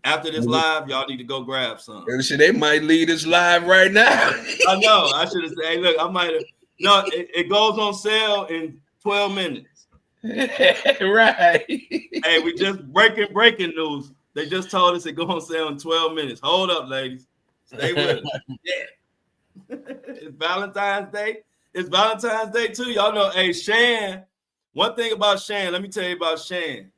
After this live, y'all need to go grab some. They might lead us live right now. I know. I should have said, hey, look, I might have. No, it goes on sale in 12 minutes. Right. Hey, we just breaking news. They just told us it goes on sale in 12 minutes. Hold up, ladies. Stay with us. Yeah. It's Valentine's Day. It's Valentine's Day, too. Y'all know, hey, Shan, one thing about Shan, let me tell you about Shan.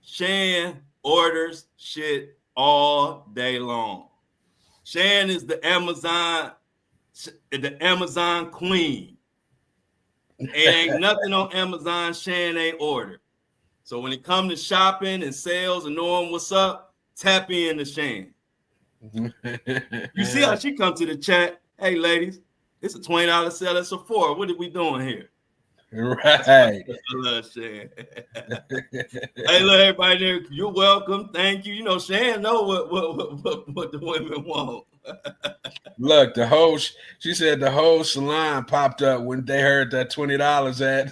Shan orders shit all day long. Shan is the Amazon queen. Ain't nothing on Amazon Shan ain't ordered. So when it comes to shopping and sales and knowing what's up, tap in to Shan. You see how she come to the chat? Hey, ladies, it's a $20 sale at Sephora. What are we doing here? Right. I love Shan. Hey, look, everybody there, you're welcome. Thank you. You know, Shan know what the women want. Look, she said the whole salon popped up when they heard that $20 at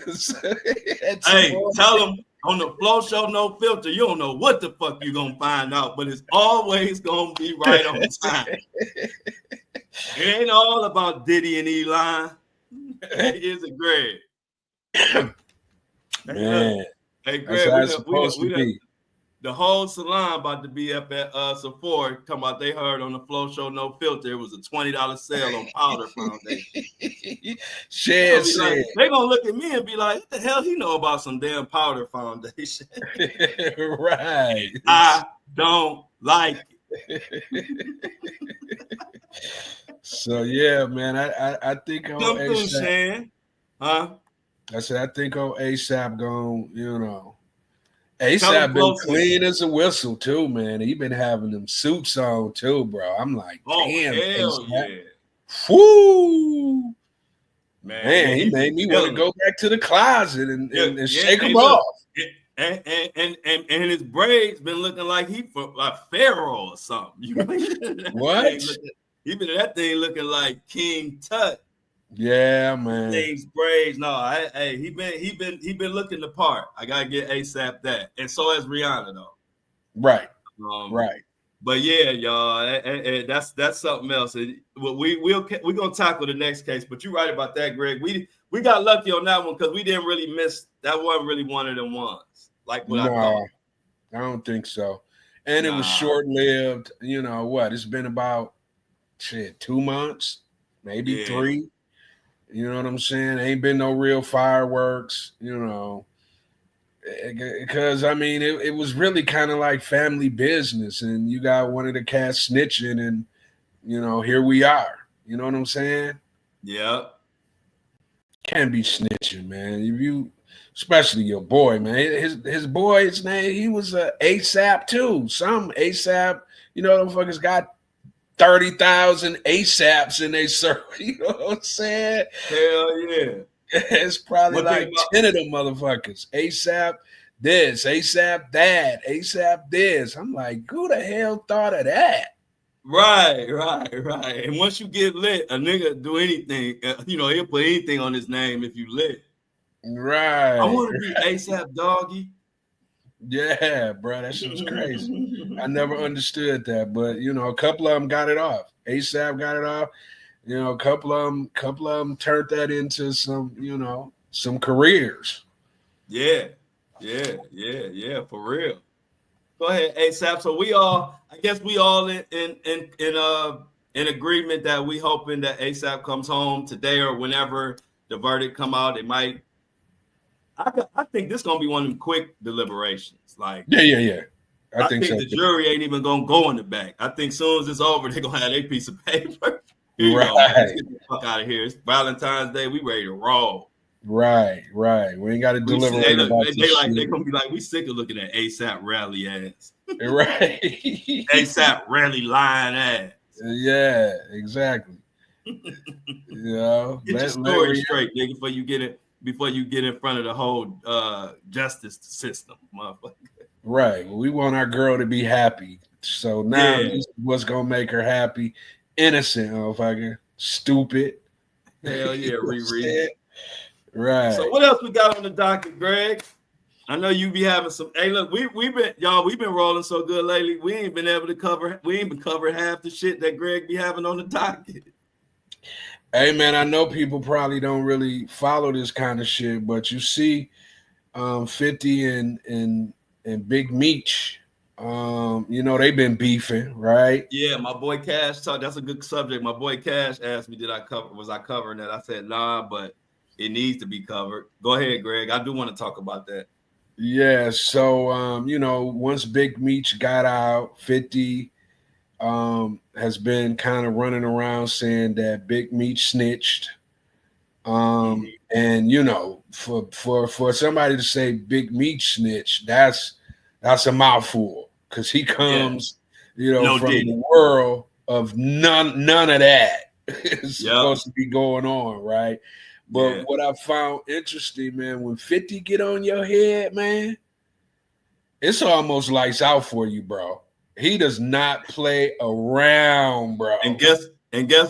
Hey, tell them on the Flow Show No Filter, you don't know what the fuck you're gonna find out, but it's always gonna be right on time. It ain't all about Diddy and Eli. It is a Greg. Man, hey Greg, the whole salon about to be up at Sephora. Talking about they heard on the Flow Show No Filter, it was a $20 sale on powder foundation. They're gonna look at me and be like, what the hell he know about some damn powder foundation? Right. I don't Like So yeah, man, I think on come through, ASAP. Shan. Huh? I said I think on ASAP going, Tell him ASAP been closely. clean as a whistle too, man. He been having them suits on too, bro. I'm like, Oh, damn, hell ASAP. yeah. Woo! Man, yeah, Man, he he made been me want to killing it. go back to the closet Yeah, and yeah. shake Hey, them look. off. And his braids been looking like he for like Pharaoh or something. You know, What? that thing looking like King Tut. Yeah, man. Things braids. No, he been looking the part. I gotta get ASAP that, and so has Rihanna though. Right, Um, right. but yeah, y'all, that's something else. We're gonna tackle the next case. But you're right about that, Greg. We got lucky on that one because we didn't really miss. That wasn't really one of them ones like what I thought. No, I don't think so. And it was Nah, short lived. You know what? It's been about 2 months, maybe yeah, 3. You know what I'm saying? Ain't been no real fireworks, because I mean, it was really kind of like family business, and you got one of the cats snitching, and here we are. You know what I'm saying? yeah, Can't be snitching, man. If you, especially your boy, man. His boy, his name, he was a ASAP too. Some ASAP, them fuckers got 30,000 ASAPs in their circle. You know what I'm saying? hell yeah. It's probably One thing like about 10 of them motherfuckers. ASAP this, ASAP that, ASAP this. I'm like, who the hell thought of that? right. And once you get lit, a nigga do anything. He'll put anything on his name if you lit. I Right. want to be ASAP Doggy. Yeah, bro. That shit was crazy. I never understood that, but a couple of them got it off. ASAP got it off. A couple of them turned that into some careers. Yeah, for real. Go ahead, ASAP. So I guess we all in agreement that we hoping that ASAP comes home today or whenever the verdict come out. It might. I think this gonna be one of them quick deliberations. Like Yeah. I I think think so. the jury ain't even gonna go in the back. I think soon as it's over, they're gonna have a piece of paper. Here you go, man. Let's Right. get the fuck out of here. It's Valentine's Day. We ready to roll. Right. We ain't got to Hey, deliberate look, about this they shit. gonna be like, we sick of looking at ASAP rally ass. Right. ASAP rally lying ass. Yeah, exactly. Get your story straight, nigga, before you get in front of the whole justice system, motherfucker. Right. We want our girl to be happy. So now this is what's gonna make her happy. Innocent, motherfucker. Stupid. Hell yeah, Riri. Right. So what else we got on the docket, Greg? I know you be having some. Hey, look, we've been rolling so good lately. We ain't been covering half the shit that Greg be having on the docket. Hey man, I know people probably don't really follow this kind of shit, but you see 50 and Big Meech, they've been beefing, right? Yeah, my boy Cash talked. That's a good subject. My boy Cash asked me, was I covering that? I said, nah, but it needs to be covered. Go ahead, Greg. I do want to talk about that. Yeah, so once Big Meech got out, 50 has been kind of running around saying that Big Meech snitched. And for somebody to say Big Meech snitch, that's a mouthful because he comes, from the world of none of that is supposed to be going on, right? But what I found interesting, man, when 50 get on your head, man, it's almost lights out for you, bro. He does not play around, bro. And guess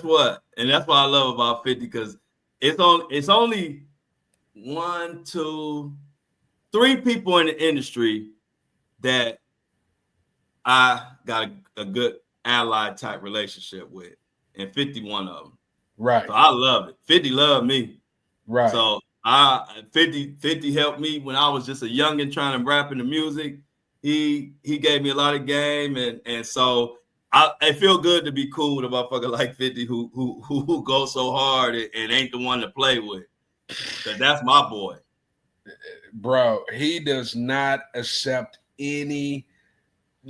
what? And that's what I love about 50 because it's only 1, 2, 3 people in the industry that I got a good ally type relationship with, and 51 of them. Right. So I love it. 50 loved me. Right. So 50 helped me when I was just a youngin' trying to rap in the music. He gave me a lot of game, and so I feel good to be cool with a motherfucker like 50 who goes so hard and ain't the one to play with. Cause that's my boy. Bro, he does not accept any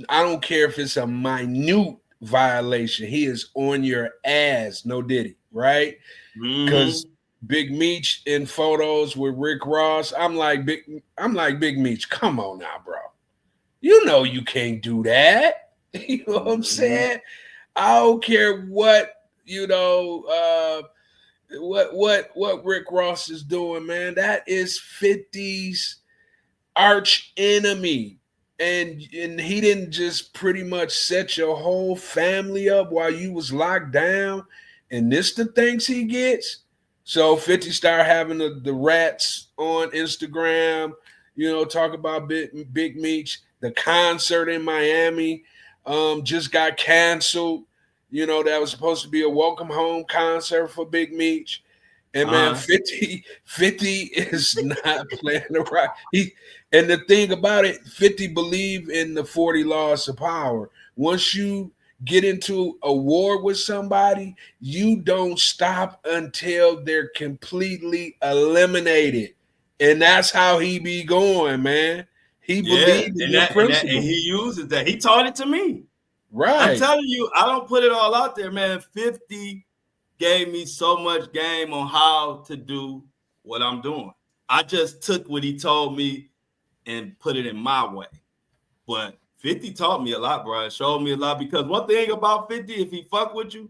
I don't care if it's a minute violation. He is on your ass. No Diddy, right? Because Big Meech in photos with Rick Ross, I'm like Big Meech. Come on now, bro. You know you can't do that. You know what I'm saying? I don't care what what Rick Ross is doing, man. That is 50's arch enemy. And he didn't just pretty much set your whole family up while you was locked down. And this the things he gets. So 50 start having the rats on Instagram, talk about Big Meech. The concert in Miami just got canceled. That was supposed to be a welcome home concert for Big Meech. And man, 50 is not playing around. And the thing about it, 50 believe in the 40 laws of power. Once you get into a war with somebody, you don't stop until they're completely eliminated. And that's how he be going, man. He believes in the principle. And he uses that. He taught it to me. Right. I'm telling you, I don't put it all out there, man. 50 gave me so much game on how to do what I'm doing. I just took what he told me and put it in my way. But 50 taught me a lot, bro. It showed me a lot because one thing about 50, if he fuck with you,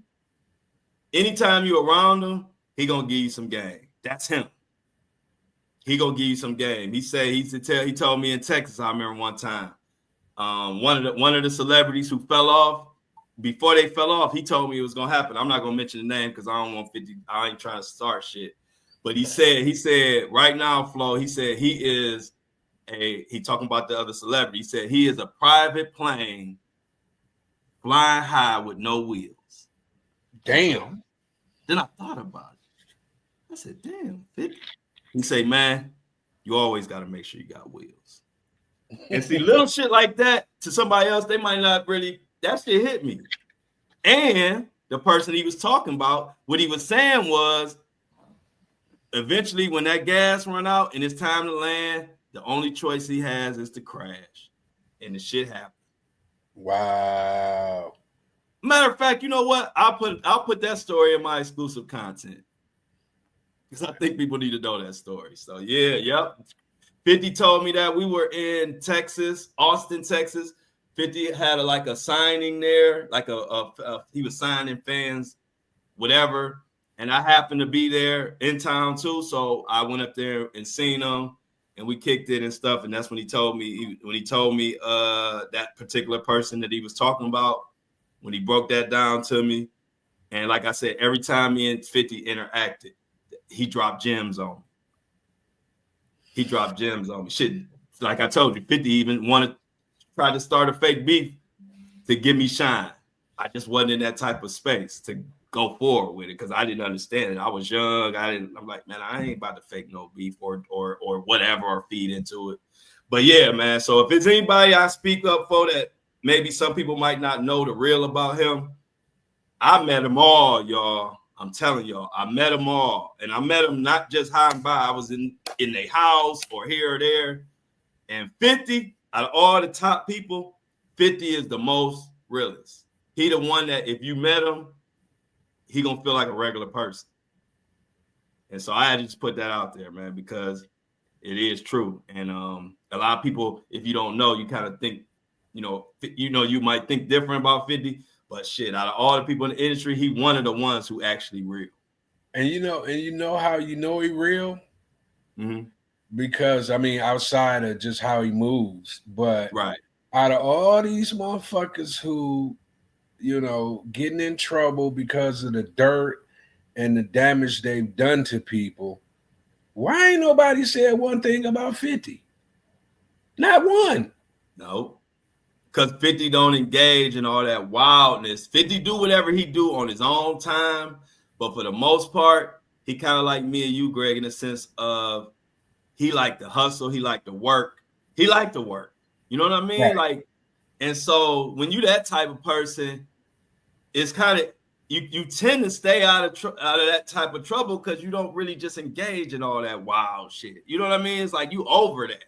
anytime you around him, he gonna give you some game. That's him. He gonna give you some game. He told me in Texas, I remember one time, one of the celebrities who fell off, before they fell off, he told me it was gonna happen. I'm not gonna mention the name because I don't want 50. I ain't trying to start shit. But he said right now, Flo, he said he talking about the other celebrity. He said he is a private plane flying high with no wheels. Damn. Then I thought about it. I said, damn, 50. He said, man, you always got to make sure you got wheels. And see, little shit like that to somebody else, they might not really, that shit hit me. And the person he was talking about, what he was saying was, eventually when that gas run out and it's time to land, the only choice he has is to crash. And the shit happened. Wow. Matter of fact, you know what? I'll put that story in my exclusive content. Because I think people need to know that story. So yeah, yep. 50 told me that we were in Texas, Austin, Texas. 50 had a signing there, he was signing fans, whatever. And I happened to be there in town too. So I went up there and seen him and we kicked it and stuff. And that's when he told me, that particular person that he was talking about, when he broke that down to me. And like I said, every time me and 50 interacted, he dropped gems on me. Shit, like I told you, 50 even tried to start a fake beef to give me shine. I just wasn't in that type of space to go forward with it because I didn't understand it. I was young. I'm like, man, I ain't about to fake no beef or whatever or feed into it. But yeah, man. So if it's anybody I speak up for that maybe some people might not know the real about him, I met them all, y'all. I'm telling y'all, I met them all. And I met them not just high and by. I was in their house or here or there. And 50, out of all the top people, 50 is the most realest. He the one that if you met him, he gonna feel like a regular person. And so I had to just put that out there, man, because it is true. And a lot of people, if you don't know, you kind of think, you might think different about 50. But shit, out of all the people in the industry, he one of the ones who actually real. And you know how you know he real? Mm-hmm. Because outside of just how he moves, but right. Out of all these motherfuckers who, getting in trouble because of the dirt and the damage they've done to people, why ain't nobody said one thing about 50? Not one. No. Because 50 don't engage in all that wildness. 50 do whatever he do on his own time. But for the most part, he kind of like me and you, Greg, in the sense of he liked to hustle. He liked to work. He liked to work. You know what I mean? Right. And so when you that type of person, it's kind of, you tend to stay out of that type of trouble because you don't really just engage in all that wild shit. You know what I mean? It's like you over that.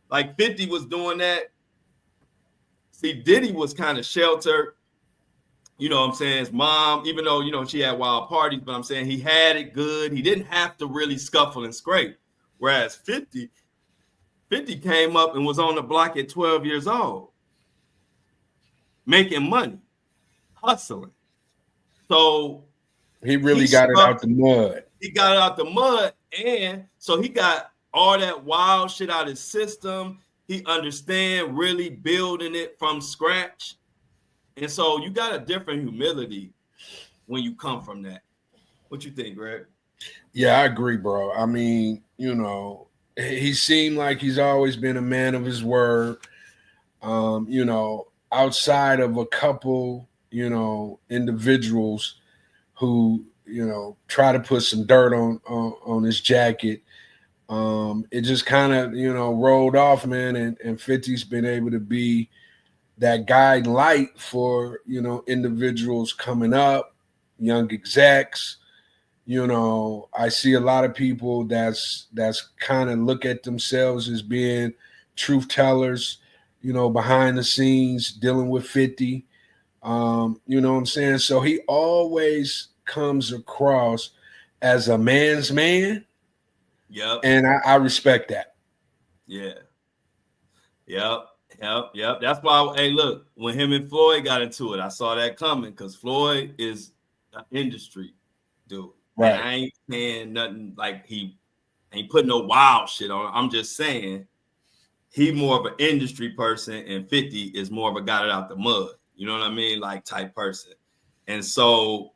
Like 50 was doing that See, Diddy was kind of sheltered. You know what I'm saying? His mom, even though, you know, she had wild parties, but I'm saying he had it good. He didn't have to really scuffle and scrape. Whereas 50 came up and was on the block at 12 years old, making money, hustling. So he really got it out the mud. He got it out the mud, and so he got all that wild shit out of his system. He understand really building it from scratch. And so you got a different humility when you come from that. What you think, Greg? Yeah, I agree, bro. I mean, you know, he seemed like he's always been a man of his word. You know, outside of a couple, you know, individuals who, you know, try to put some dirt on his jacket. It just kind of, you know, rolled off, man. And 50's been able to be that guiding light for, you know, individuals coming up, young execs. You know, I see a lot of people that's kind of look at themselves as being truth tellers, you know, behind the scenes, dealing with 50. You know what I'm saying? So he always comes across as a man's man. Yep. And I respect that. Yeah. Yep. That's why, hey, look, when him and Floyd got into it, I saw that coming because Floyd is an industry dude. Right. And I ain't saying nothing like he ain't putting no wild shit on. I'm just saying he more of an industry person and 50 is more of a got it out the mud. You know what I mean? Like type person. And so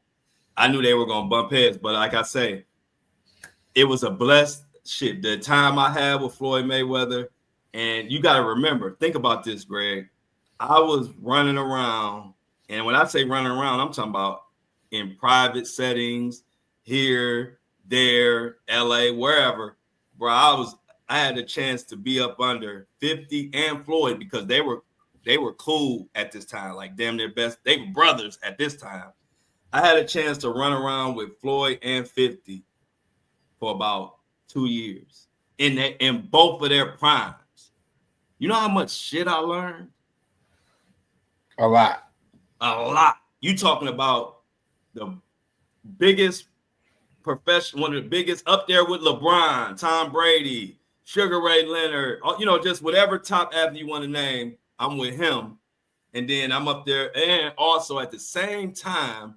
I knew they were going to bump heads. But like I say, it was a blessed shit. The time I had with Floyd Mayweather, and you got to remember, think about this, Greg. I was running around. And when I say running around, I'm talking about in private settings, here, there, LA, wherever. Bro, I had a chance to be up under 50 and Floyd because they were cool at this time, like damn near best. They were brothers at this time. I had a chance to run around with Floyd and 50 for about 2 years in both of their primes. You know how much shit I learned? A lot. You talking about the biggest professional, one of the biggest up there with LeBron, Tom Brady, Sugar Ray Leonard, you know, just whatever top athlete you want to name, I'm with him. And then I'm up there. And also at the same time,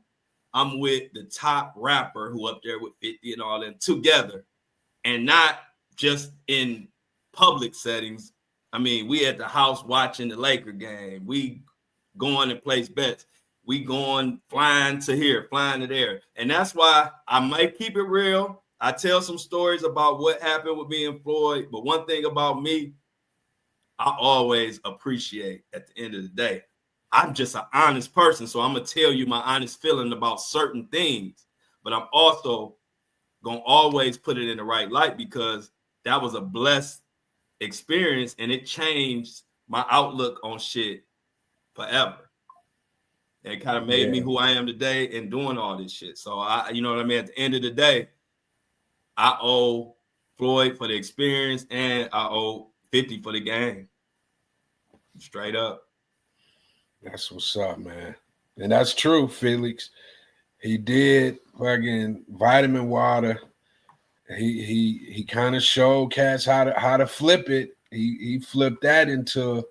I'm with the top rapper who up there with 50 and all them together. And not just in public settings. I mean, we at the house watching the Laker game. We going and place bets. We going flying to here, flying to there. And that's why I might keep it real. I tell some stories about what happened with me and Floyd. But one thing about me, I always appreciate at the end of the day, I'm just an honest person. So I'm going to tell you my honest feeling about certain things. But I'm also going to always put it in the right light because that was a blessed experience and it changed my outlook on shit forever. It kind of made me who I am today and doing all this shit. So you know what I mean? At the end of the day, I owe Floyd for the experience and I owe 50 for the game. Straight up. That's what's up, man. And that's true, Felix. He did fucking vitamin water. He kind of showed cats how to flip it. He flipped that into,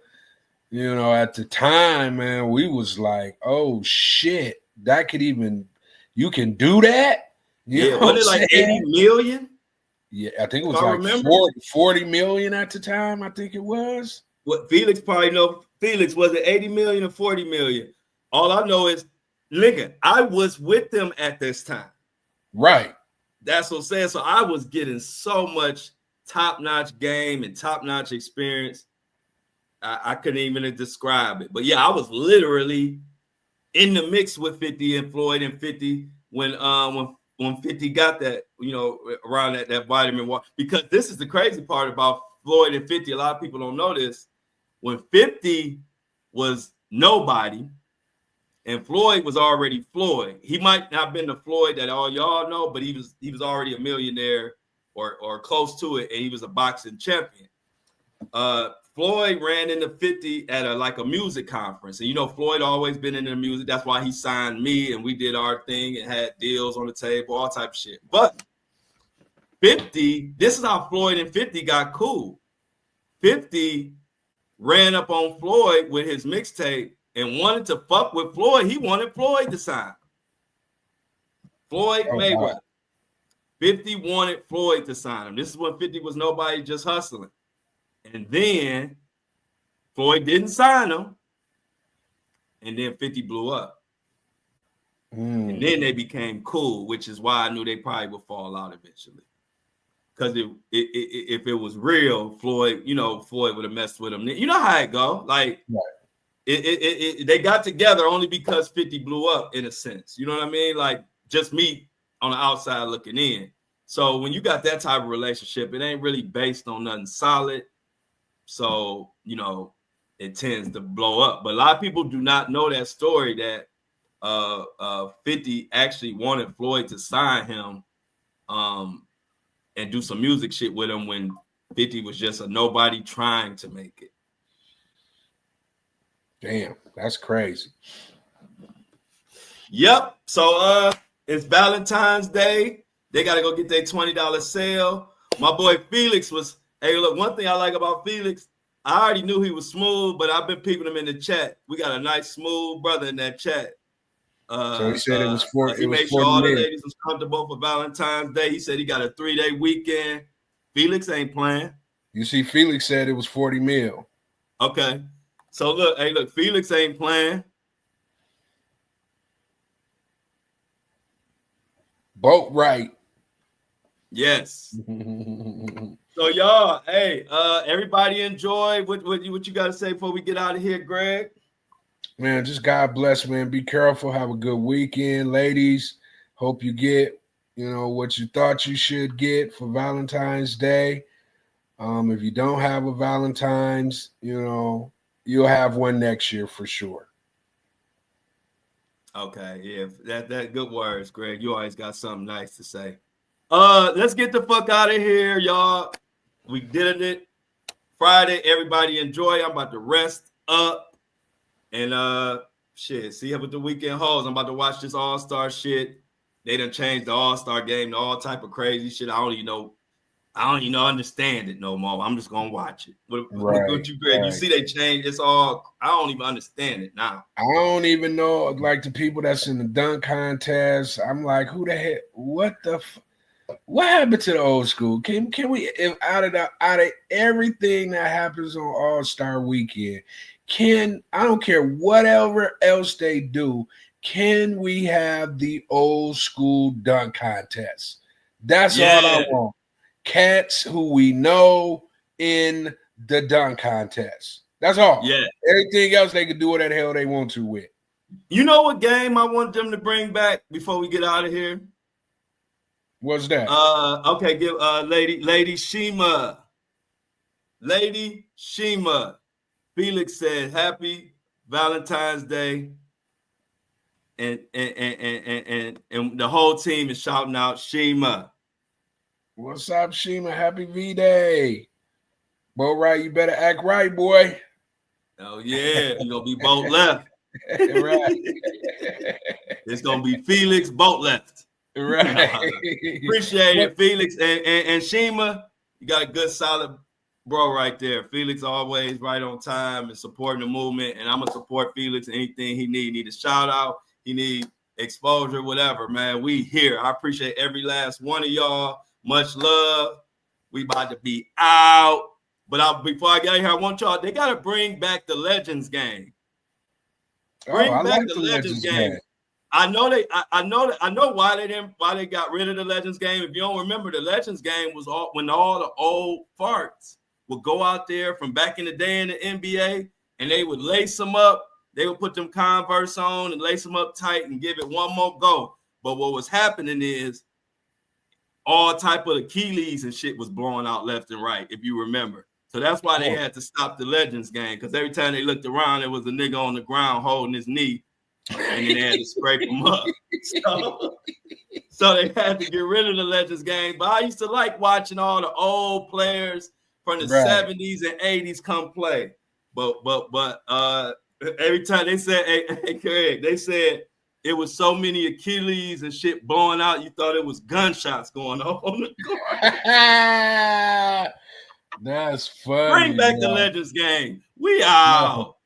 you know, at the time, man, we was like, oh shit, that could even, you can do that? Yeah, wasn't it like 80 million? Yeah, I think it was like 40 million at the time, I think it was. What Felix probably know. Felix, was it 80 million or 40 million? All I know is, nigga, I was with them at this time. Right. That's what I'm saying. So I was getting so much top-notch game and top-notch experience. I couldn't even describe it. But yeah, I was literally in the mix with 50 and Floyd and 50 when 50 got that, you know, around that vitamin water. Because this is the crazy part about Floyd and 50. A lot of people don't know this. When 50 was nobody and Floyd was already Floyd, he might not have been the Floyd that all y'all know, but he was already a millionaire or close to it, and he was a boxing champion. Floyd ran into 50 at a music conference. And, you know, Floyd always been into music. That's why he signed me and we did our thing and had deals on the table, all type of shit. But 50, this is how Floyd and 50 got cool. 50 ran up on Floyd with his mixtape and wanted to fuck with Floyd. He wanted Floyd to sign. Floyd Mayweather. 50 wanted Floyd to sign him. This is when 50 was nobody, just hustling. And then Floyd didn't sign him. And then 50 blew up. And then they became cool, which is why I knew they probably would fall out eventually. Because if it was real, Floyd, you know, Floyd would have messed with him. You know how it go. Like, they got together only because 50 blew up, in a sense. You know what I mean? Like, just me on the outside looking in. So when you got that type of relationship, it ain't really based on nothing solid. So, you know, it tends to blow up. But a lot of people do not know that story that 50 actually wanted Floyd to sign him and do some music shit with him when 50 was just a nobody trying to make it. Damn, that's crazy. Yep. So it's Valentine's Day. They got to go get their $20 sale. My boy Felix was, hey, look, one thing I like about Felix, I already knew he was smooth, but I've been peeping him in the chat. We got a nice, smooth brother in that chat. So he said it was 40. He made sure all the ladies was comfortable for Valentine's Day. He said he got a 3-day weekend. Felix ain't playing. You see, Felix said it was 40 mil. Okay. So look, hey, look, Felix ain't playing. Boat right. Yes. So y'all, hey, everybody enjoy. What you got to say before we get out of here, Greg? Man, just God bless, man. Be careful. Have a good weekend, ladies. Hope you get, you know, what you thought you should get for Valentine's Day. If you don't have a Valentine's, you know, you'll have one next year for sure. Okay, yeah, that good words, Greg. You always got something nice to say. Let's get the fuck out of here, y'all. We did it. Friday, everybody enjoy. I'm about to rest up. And shit, see what the weekend holds. I'm about to watch this All-Star shit. They done changed the All-Star game to all type of crazy shit. I don't even understand it no more. I'm just gonna watch it. What you, Greg? Right. You see they changed. It's all. I don't even understand it now. I don't even know. Like the people that's in the dunk contest. I'm like, who the heck? What the? What happened to the old school? Can we? If out of everything that happens on All-Star Weekend. I don't care whatever else they do, can we have the old school dunk contest? That's all I want. Cats who we know in the dunk contest. That's all. Yeah. Everything else they can do whatever the hell they want to with. You know what game I want them to bring back before we get out of here? What's that? Okay, give Lady Shima. Lady Shima. Felix said, "Happy Valentine's Day," and the whole team is shouting out Shima. What's up, Shima? Happy V-Day. Bo right, you better act right, boy. Oh yeah, you're gonna be boat left. Right. It's gonna be Felix boat left. Right. Appreciate it, Felix and Shima. You got a good solid bro right there. Felix always right on time and supporting the movement. And I'm going to support Felix. Anything he need a shout out. He need exposure, whatever, man. We here. I appreciate every last one of y'all. Much love. We about to be out. But before I get here, I want y'all, they got to bring back the Legends game. Bring back the Legends game. I know why they got rid of the Legends game. If you don't remember, the Legends game was when all the old farts would go out there from back in the day in the NBA and they would lace them up. They would put them Converse on and lace them up tight and give it one more go. But what was happening is all type of Achilles and shit was blowing out left and right, if you remember. So that's why they had to stop the Legends game, because every time they looked around, there was a nigga on the ground holding his knee and then they had to scrape him up. So they had to get rid of the Legends game. But I used to like watching all the old players from the Right. 70s and 80s come play. But every time they said, hey Craig, they said it was so many Achilles and shit blowing out, you thought it was gunshots going off on the court. That's funny. Bring back the bro. Legends game. We out.